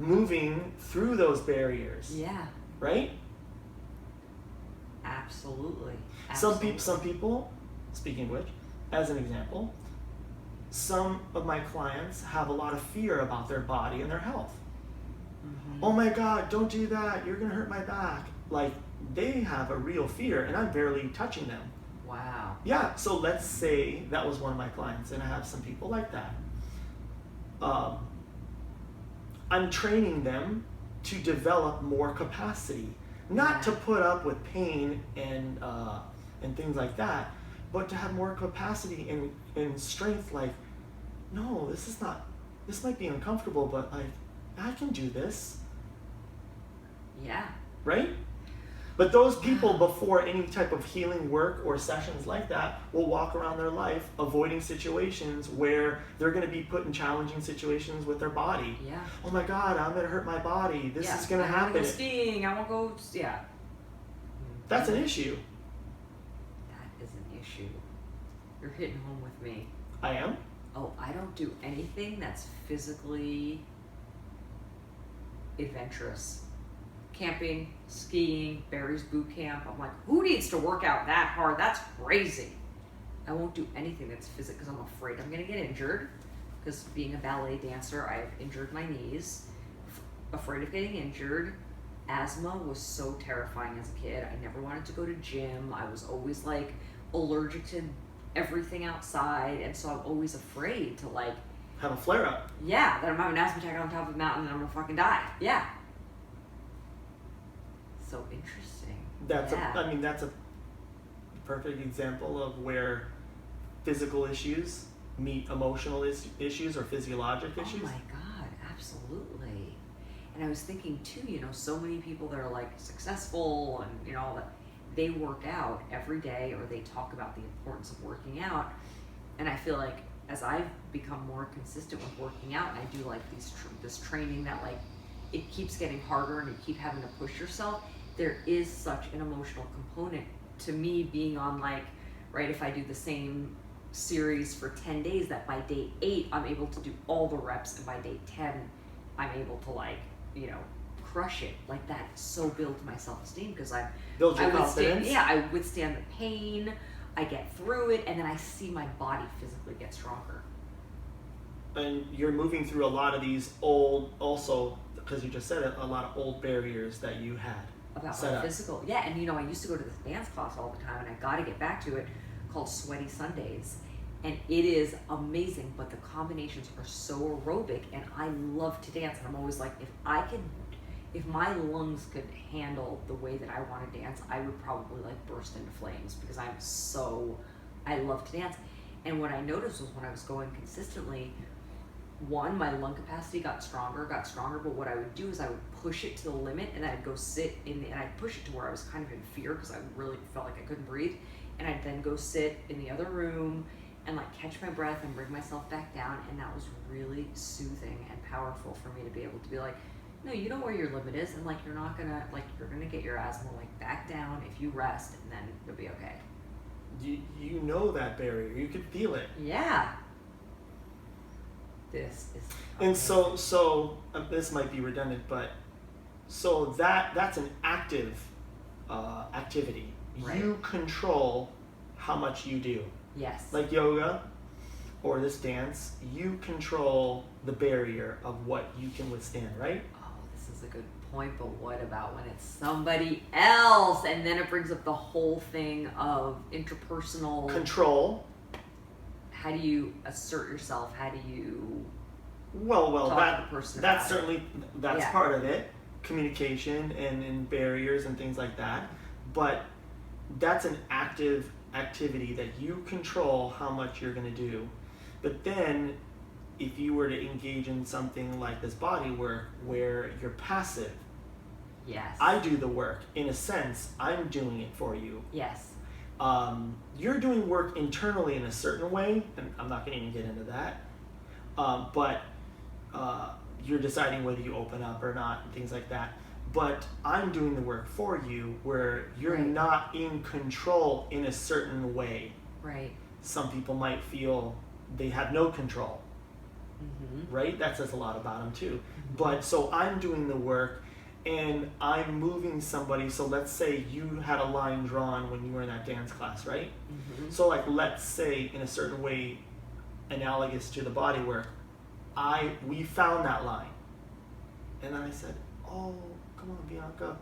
moving through those barriers. Right? Absolutely. Some people, speaking of which, as an example, some of my clients have a lot of fear about their body and their health. Oh my God, don't do that. You're going to hurt my back. Like, they have a real fear, and I'm barely touching them. Wow. Yeah, so let's say that was one of my clients, and I have some people like that. I'm training them to develop more capacity, not to put up with pain and things like that, but to have more capacity and strength. Like, no, this might be uncomfortable, but like, I can do this. Right? But those people, before any type of healing work or sessions like that, will walk around their life avoiding situations where they're going to be put in challenging situations with their body. Oh my God, I'm going to hurt my body. This is going to happen. I won't go skiing. I won't go. That's an issue. That is an issue. You're hitting home with me. I am? Oh, I don't do anything that's physically adventurous. Camping, skiing, Barry's boot camp. I'm like, who needs to work out that hard? That's crazy. I won't do anything that's physical because I'm afraid I'm going to get injured. Because being a ballet dancer, I've injured my knees. Afraid of getting injured. Asthma was so terrifying as a kid. I never wanted to go to gym. I was always like allergic to everything outside. And so I'm always afraid to like have a flare up. That I'm having an asthma attack on top of a mountain and I'm going to fucking die. So interesting. That's a perfect example of where physical issues meet emotional issues or physiologic issues. Oh my God, absolutely. And I was thinking too, so many people that are like successful and all that, they work out every day or they talk about the importance of working out. And I feel like as I've become more consistent with working out and I do like this training that like it keeps getting harder and you keep having to push yourself, there is such an emotional component to me being on like, right, if I do the same series for 10 days, that by day 8 I'm able to do all the reps, and by day 10 I'm able to like, you know, crush it. Like that so builds my self-esteem, because I Build your withstand, confidence. I withstand the pain, I get through it, and then I see my body physically get stronger. And you're moving through a lot of these old, also, because you just said it, a lot of old barriers that you had About set my up. physical. Yeah, and you know, I used to go to this dance class all the time, and I got to get back to it, called Sweaty Sundays. And it is amazing, but the combinations are so aerobic, and I love to dance. And I'm always like, if my lungs could handle the way that I want to dance, I would probably like burst into flames, because I love to dance. And what I noticed was when I was going consistently, one, my lung capacity got stronger, but what I would do is I would push it to the limit, and then I'd go sit and I'd push it to where I was kind of in fear, because I really felt like I couldn't breathe. And I'd then go sit in the other room and like catch my breath and bring myself back down. And that was really soothing and powerful for me to be able to be like, no, you know where your limit is, and like you're gonna get your asthma, like back down if you rest, and then you'll be okay. You know that barrier. You could feel it. Yeah. This is And amazing. so this might be redundant, but so that's an active activity. Right. You control how much you do. Yes. Like yoga or this dance, you control the barrier of what you can withstand, right? Oh, this is a good point, but what about when it's somebody else? And then it brings up the whole thing of interpersonal Control. How do you assert yourself? How do you Well, talk to the person that's about it? certainly that's Yeah. part of it. Communication and barriers and things like that. But that's an active activity that you control how much you're going to do. But then if you were to engage in something like this body work where you're passive, Yes. I do the work. In a sense, I'm doing it for you. Yes. You're doing work internally in a certain way, and I'm not going to even get into that. But you're deciding whether you open up or not and things like that. But I'm doing the work for you where you're Right. not in control in a certain way. Right. Some people might feel they have no control, Mm-hmm. right? That says a lot about them too. But so I'm doing the work and I'm moving somebody. So let's say you had a line drawn when you were in that dance class, right? Mm-hmm. So like let's say in a certain way analogous to the body work, we found that line. And then I said, oh, come on, Bianca,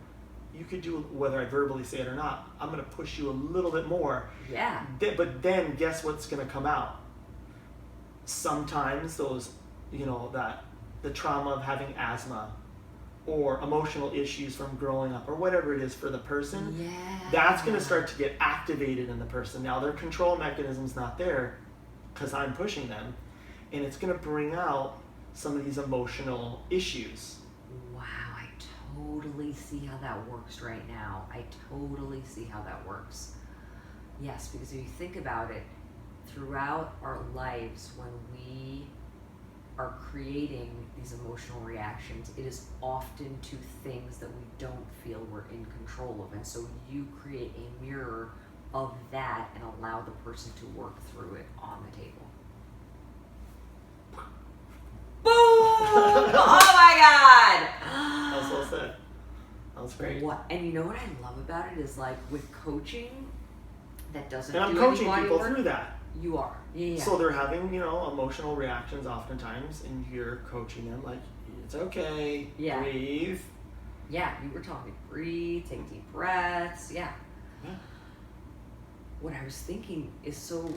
you could do, whether I verbally say it or not, I'm going to push you a little bit more. Yeah. But then guess what's going to come out? Sometimes those, the trauma of having asthma or emotional issues from growing up or whatever it is for the person, Yeah. that's going to start to get activated in the person. Now their control mechanism's not there because I'm pushing them, and it's going to bring out some of these emotional issues. Wow, I totally see how that works right now. I totally see how that works. Yes, because if you think about it, throughout our lives, when we are creating these emotional reactions, it is often to things that we don't feel we're in control of. And so you create a mirror of that and allow the person to work through it on the table. Boom! Oh my God! That was well said. That was great. What? And you know what I love about it is like with coaching, that doesn't And I'm do coaching any body people work. through that. You are. Yeah. So they're having, emotional reactions oftentimes, and you're coaching them like, it's okay, Yeah. breathe. Yeah, you were telling me breathe, take deep breaths. Yeah. Yeah. What I was thinking is so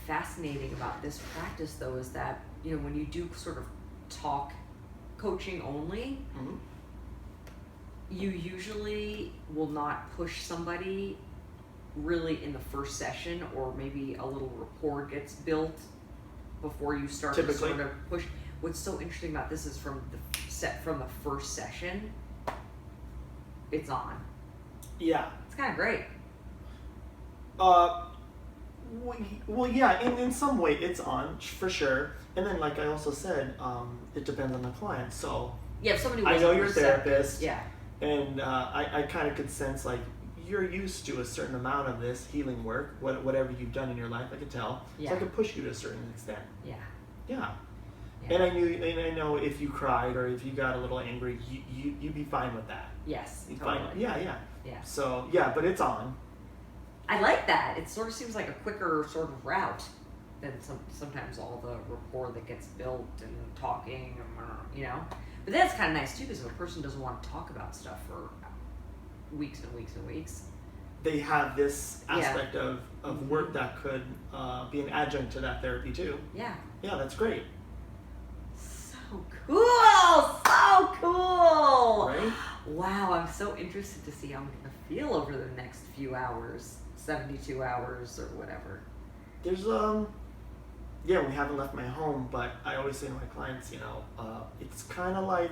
fascinating about this practice, though, is that, when you do sort of talk coaching only, Mm-hmm. you usually will not push somebody really in the first session, or maybe a little rapport gets built before you start Typically. to sort of push. What's so interesting about this is from the first session, it's on. Yeah. It's kind of great. Well, yeah, in some way it's on, for sure. And then, like I also said, it depends on the client. So Yeah, if somebody I was know you're a receptive, therapist. yeah, And I kind of could sense, like, you're used to a certain amount of this healing work, whatever you've done in your life, I could tell. Yeah. So I could push you to a certain extent. Yeah. Yeah. Yeah. And I know if you cried or if you got a little angry, you'd be fine with that. Yes. You'd Totally. fine. Yeah. Yeah. So yeah, but it's on. I like that. It sort of seems like a quicker sort of route than sometimes all the rapport that gets built and talking, you know. But that's kind of nice too, because if a person doesn't want to talk about stuff for weeks and weeks and weeks, they have this aspect Yeah. of work that could be an adjunct to that therapy too. Yeah. Yeah, that's great. So cool! So cool! Right? Wow, I'm so interested to see how I'm going to feel over the next few hours, 72 hours or whatever. There's yeah, we haven't left my home, but I always say to my clients, you know, it's kind of like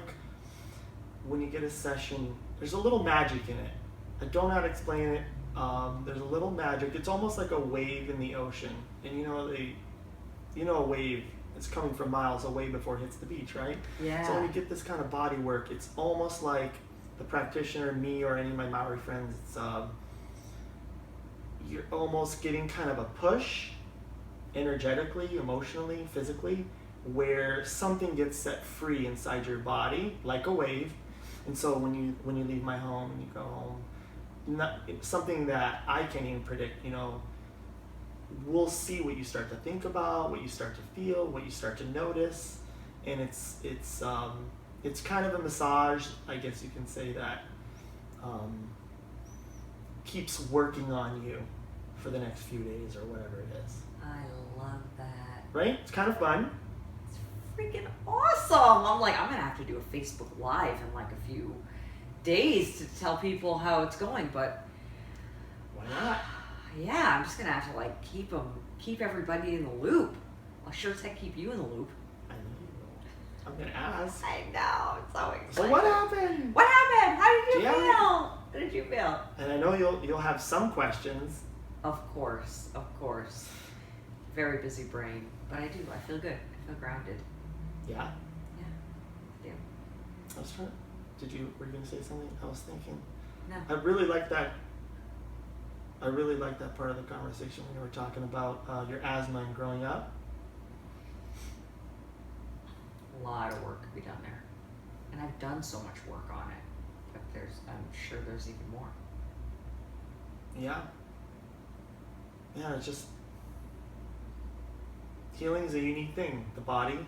when you get a session, there's a little magic in it. I don't know how to explain it. There's a little magic. It's almost like a wave in the ocean, and you know a wave. It's coming from miles away before it hits the beach, right? Yeah. So when you get this kind of body work, it's almost like the practitioner, me, or any of my Maori friends. It's you're almost getting kind of a push, energetically, emotionally, physically, where something gets set free inside your body, like a wave. And so when you leave my home and you go home, it's something that I can't even predict. You know, we'll see what you start to think about, what you start to feel, what you start to notice, and it's kind of a massage, I guess you can say, that keeps working on you for the next few days or whatever it is. I love that. Right? It's kind of fun. It's freaking awesome. I'm like, I'm going to have to do a Facebook Live in like a few days to tell people how it's going, but Why not? yeah, I'm just going to have to like keep everybody in the loop. I'll sure as heck keep you in the loop. I know you will. I'm gonna ask. I know, it's so exciting. So what happened? What happened? How did you Yeah. feel? How did you feel? And I know you'll have some questions. Of course. Very busy brain, but I do. I feel good. I feel grounded. Yeah. Yeah, I do. I was trying. Were you gonna say something? I was thinking. No. I really like that. I really like that part of the conversation when you were talking about your asthma and growing up. A lot of work to be done there, and I've done so much work on it, but I'm sure there's even more. Yeah. Yeah, it's just healing is a unique thing. The body,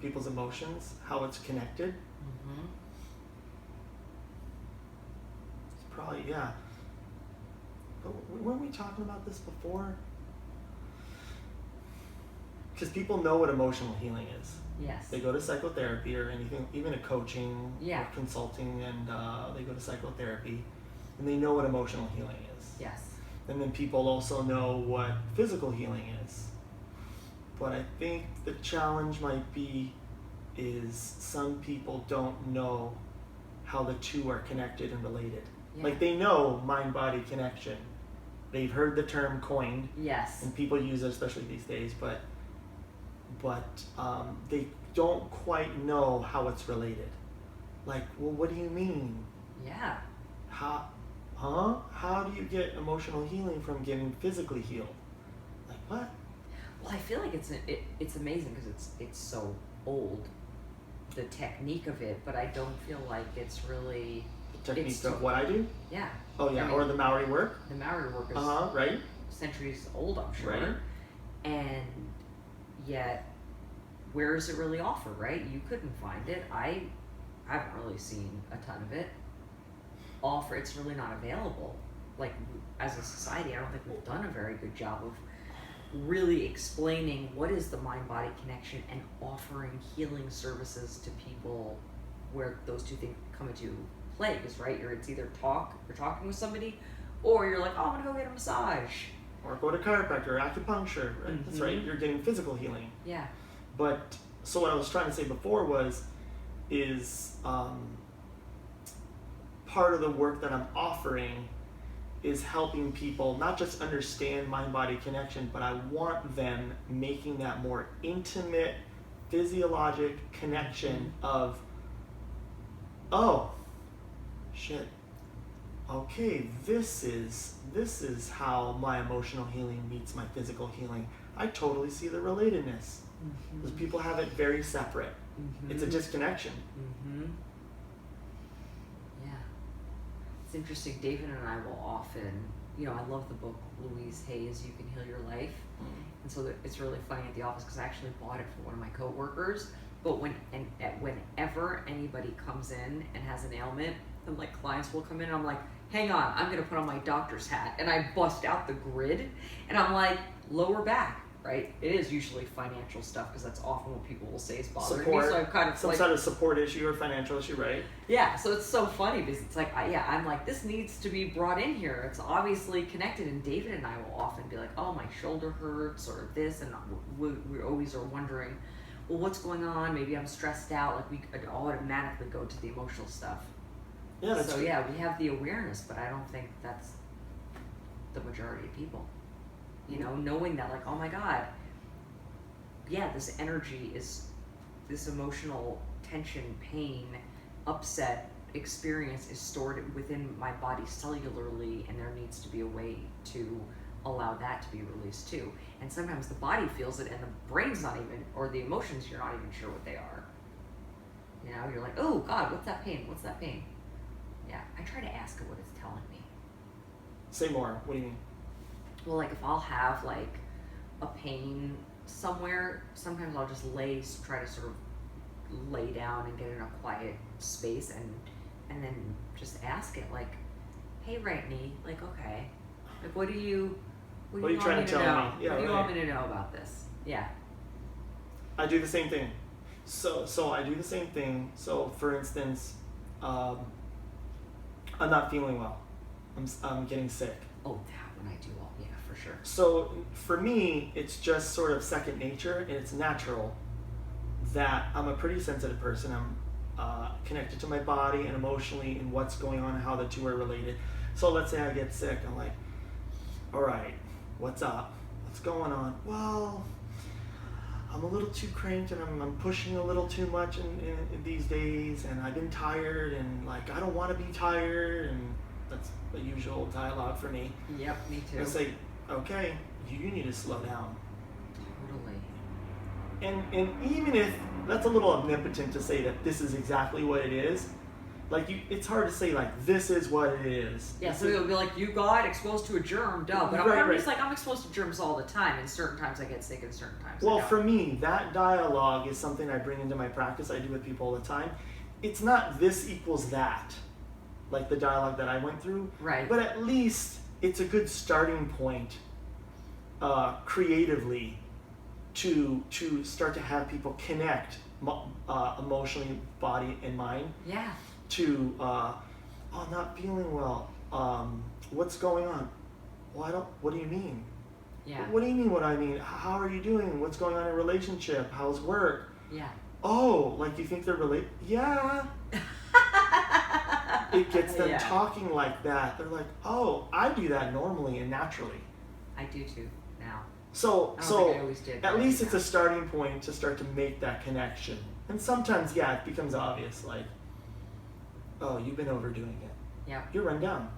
people's emotions, how it's connected. Mm-hmm. It's probably, yeah. But weren't we talking about this before? Because people know what emotional healing is. Yes. They go to psychotherapy or anything, even a coaching Yeah. or consulting, and they go to psychotherapy, and they know what emotional healing is. Yes. And then people also know what physical healing is. But I think the challenge might be is some people don't know how the two are connected and related. Yeah. Like they know mind-body connection. They've heard the term coined, Yes. and people use it especially these days, but they don't quite know how it's related. Like, well, what do you mean? Yeah. How do you get emotional healing from getting physically healed? Like what? Well, I feel like it's amazing because it's so old, the technique of it, but I don't feel like it's really The technique It's of what I do? yeah. Oh yeah, I mean, or the Maori work? The Maori work is Right? centuries old, I'm sure. Right. And yet, where is it really offered, right? You couldn't find it. I haven't really seen a ton of it. It's really not available. Like, as a society, I don't think we've done a very good job of really explaining what is the mind-body connection and offering healing services to people where those two things come into play. Because, right, it's either you're talking with somebody, or you're like, oh, I'm gonna go get a massage. Or go to chiropractor, acupuncture, right? That's right, you're getting physical healing. Yeah. But, so what I was trying to say before is part of the work that I'm offering is helping people not just understand mind-body connection, but I want them making that more intimate, physiologic connection of, oh, shit, okay, this is how my emotional healing meets my physical healing. I totally see the relatedness. Because people have it very separate. It's a disconnection. Yeah. It's interesting. David and I will often, I love the book Louise Hay's You Can Heal Your Life. And so it's really funny at the office because I actually bought it for one of my coworkers. But whenever anybody comes in and has an ailment, and like clients will come in and I'm like, hang on, I'm going to put on my doctor's hat. And I bust out the grid and I'm like, lower back. Right, it is usually financial stuff because that's often what people will say is bothering me. So I'm kind of some sort of support issue or financial issue, right? Yeah, so it's so funny because it's like, I'm like, this needs to be brought in here. It's obviously connected. And David and I will often be like, oh, my shoulder hurts or this, and we always are wondering, well, what's going on? Maybe I'm stressed out. Like we could automatically go to the emotional stuff. Yeah. That's so yeah, we have the awareness, but I don't think that's the majority of people. Knowing that, like, oh my God, yeah, this energy is, this emotional tension, pain, upset experience is stored within my body cellularly, and there needs to be a way to allow that to be released too. And sometimes the body feels it and the brain's not even, or the emotions, you're not even sure what they are. You're like, oh God, what's that pain? What's that pain? Yeah, I try to ask it what it's telling me. Say more. What do you mean? Well, like if I'll have like a pain somewhere, sometimes I'll just try to sort of lay down and get in a quiet space and then just ask it like, hey, right knee, like, okay, like what do you trying to tell me? Yeah, what do you want me to know about this? Yeah. I do the same thing. So I do the same thing. So for instance, I'm not feeling well. I'm getting sick. Oh, that one I do all, yeah, for sure. So for me, it's just sort of second nature, and it's natural that I'm a pretty sensitive person. I'm connected to my body and emotionally and what's going on and how the two are related. So let's say I get sick. I'm like, all right, what's up? What's going on? Well, I'm a little too cranked and I'm pushing a little too much in these days, and I've been tired, and like I don't want to be tired, and that's the usual dialogue for me. Yep, me too. It's like, okay, you need to slow down. Totally. And even if that's a little omnipotent to say that this is exactly what it is, like it's hard to say like this is what it is. Yeah, so it'll be like you got exposed to a germ, duh. But I'm just like I'm exposed to germs all the time, and certain times I get sick, and certain times. Well, for me, that dialogue is something I bring into my practice. I do with people all the time. It's not this equals that, like the dialogue that I went through. Right. But at least it's a good starting point, creatively, to start to have people connect emotionally, body and mind. Yeah. To I'm not feeling well. What's going on? Well, what do you mean? Yeah. What do you mean? What I mean? How are you doing? What's going on in a relationship? How's work? Yeah. Oh, like you think they're related? Yeah. It gets them talking like that. They're like, oh, I do that normally and naturally. I do too now. So I don't think I always did, at least it's a starting point to start to make that connection. And sometimes, it becomes obvious, like, oh, you've been overdoing it. Yeah. You're run down.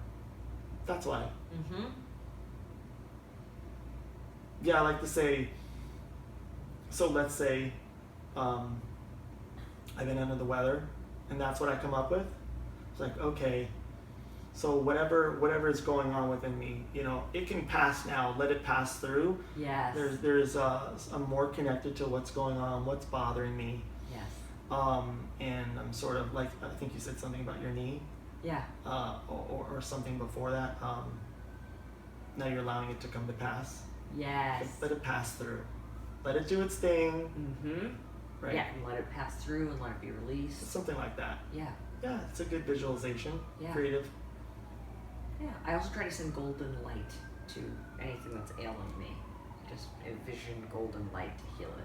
That's why. Mm-hmm. Yeah, I like to say, so let's say I've been under the weather, and that's what I come up with. It's like, okay, so whatever is going on within me, it can pass now. Let it pass through. Yes. I'm more connected to what's going on, what's bothering me. Yes. And I'm sort of like, I think you said something about your knee. Yeah. Or something before that. Now you're allowing it to come to pass. Yes. Let it pass through. Let it do its thing. Mm-hmm. Right. Yeah, and let it pass through and let it be released. Something like that. Yeah. Yeah, it's a good visualization. Yeah. Creative. Yeah. I also try to send golden light to anything that's ailing me. Just envision golden light to heal it.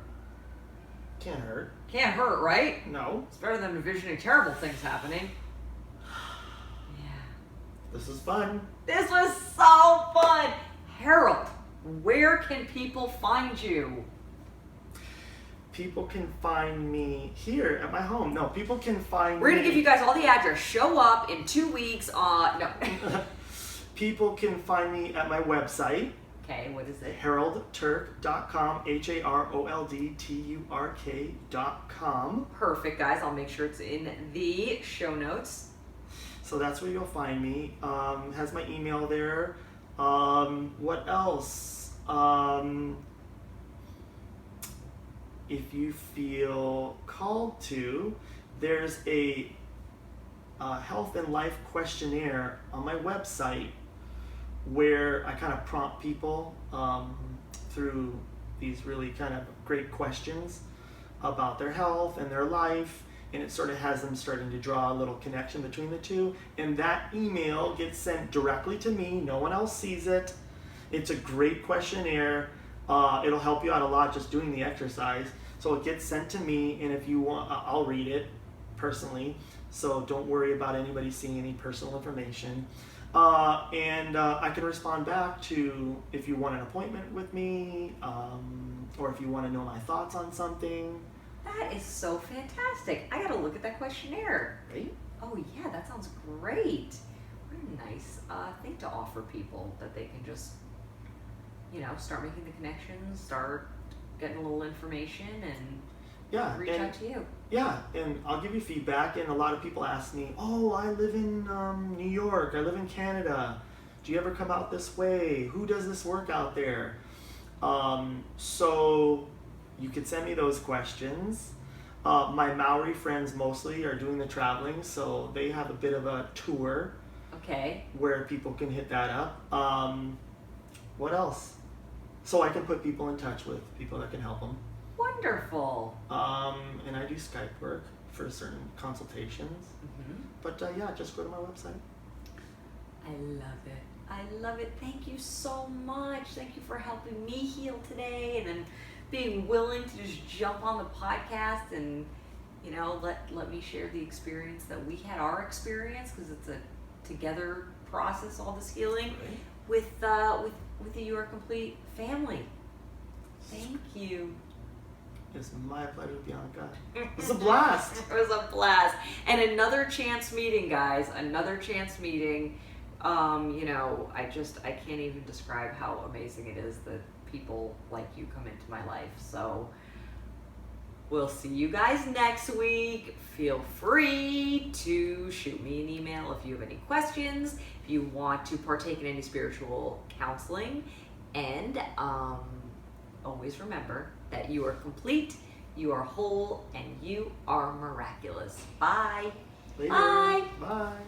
Can't hurt. Can't hurt, right? No. It's better than envisioning terrible things happening. Yeah. This is fun. This was so fun. Harold, where can people find you? People can find me here at my home. No, people can find We're me. going to give you guys all the address. Show up in 2 weeks on... No. People can find me at my website. Okay, what is it? HaroldTurk.com, HaroldTurk.com. Perfect, guys. I'll make sure it's in the show notes. So that's where you'll find me. Has my email there. What else? If you feel called to, there's a health and life questionnaire on my website where I kind of prompt people through these really kind of great questions about their health and their life, and it sort of has them starting to draw a little connection between the two, and that email gets sent directly to me. No one else sees it. It's a great questionnaire. It'll help you out a lot just doing the exercise. So it gets sent to me, and if you want, I'll read it personally, so don't worry about anybody seeing any personal information. And I can respond back to if you want an appointment with me, or if you want to know my thoughts on something. That is so fantastic. I got to look at that questionnaire. Right? Oh, yeah, that sounds great. What a nice thing to offer people, that they can just, start making the connections, start getting a little information, and reach out to you. Yeah, and I'll give you feedback, and a lot of people ask me, oh, I live in New York, I live in Canada, do you ever come out this way? Who does this work out there? So you could send me those questions. My Maori friends mostly are doing the traveling, so they have a bit of a tour. Okay. Where people can hit that up. What else? So I can put people in touch with people that can help them. Wonderful. And I do Skype work for certain consultations. Mm-hmm. But yeah, just go to my website. I love it. I love it. Thank you so much. Thank you for helping me heal today, and then being willing to just jump on the podcast and, let me share the experience that we had, our experience, because it's a together process, all this healing, Right. with the You Are Complete family. Thank you. It's my pleasure, Bianca. It was a blast. It was a blast. And another chance meeting, guys. Another chance meeting. I can't even describe how amazing it is that people like you come into my life. So we'll see you guys next week. Feel free to shoot me an email if you have any questions, if you want to partake in any spiritual counseling. And always remember that you are complete, you are whole, and you are miraculous. Bye. Later. Bye. Bye.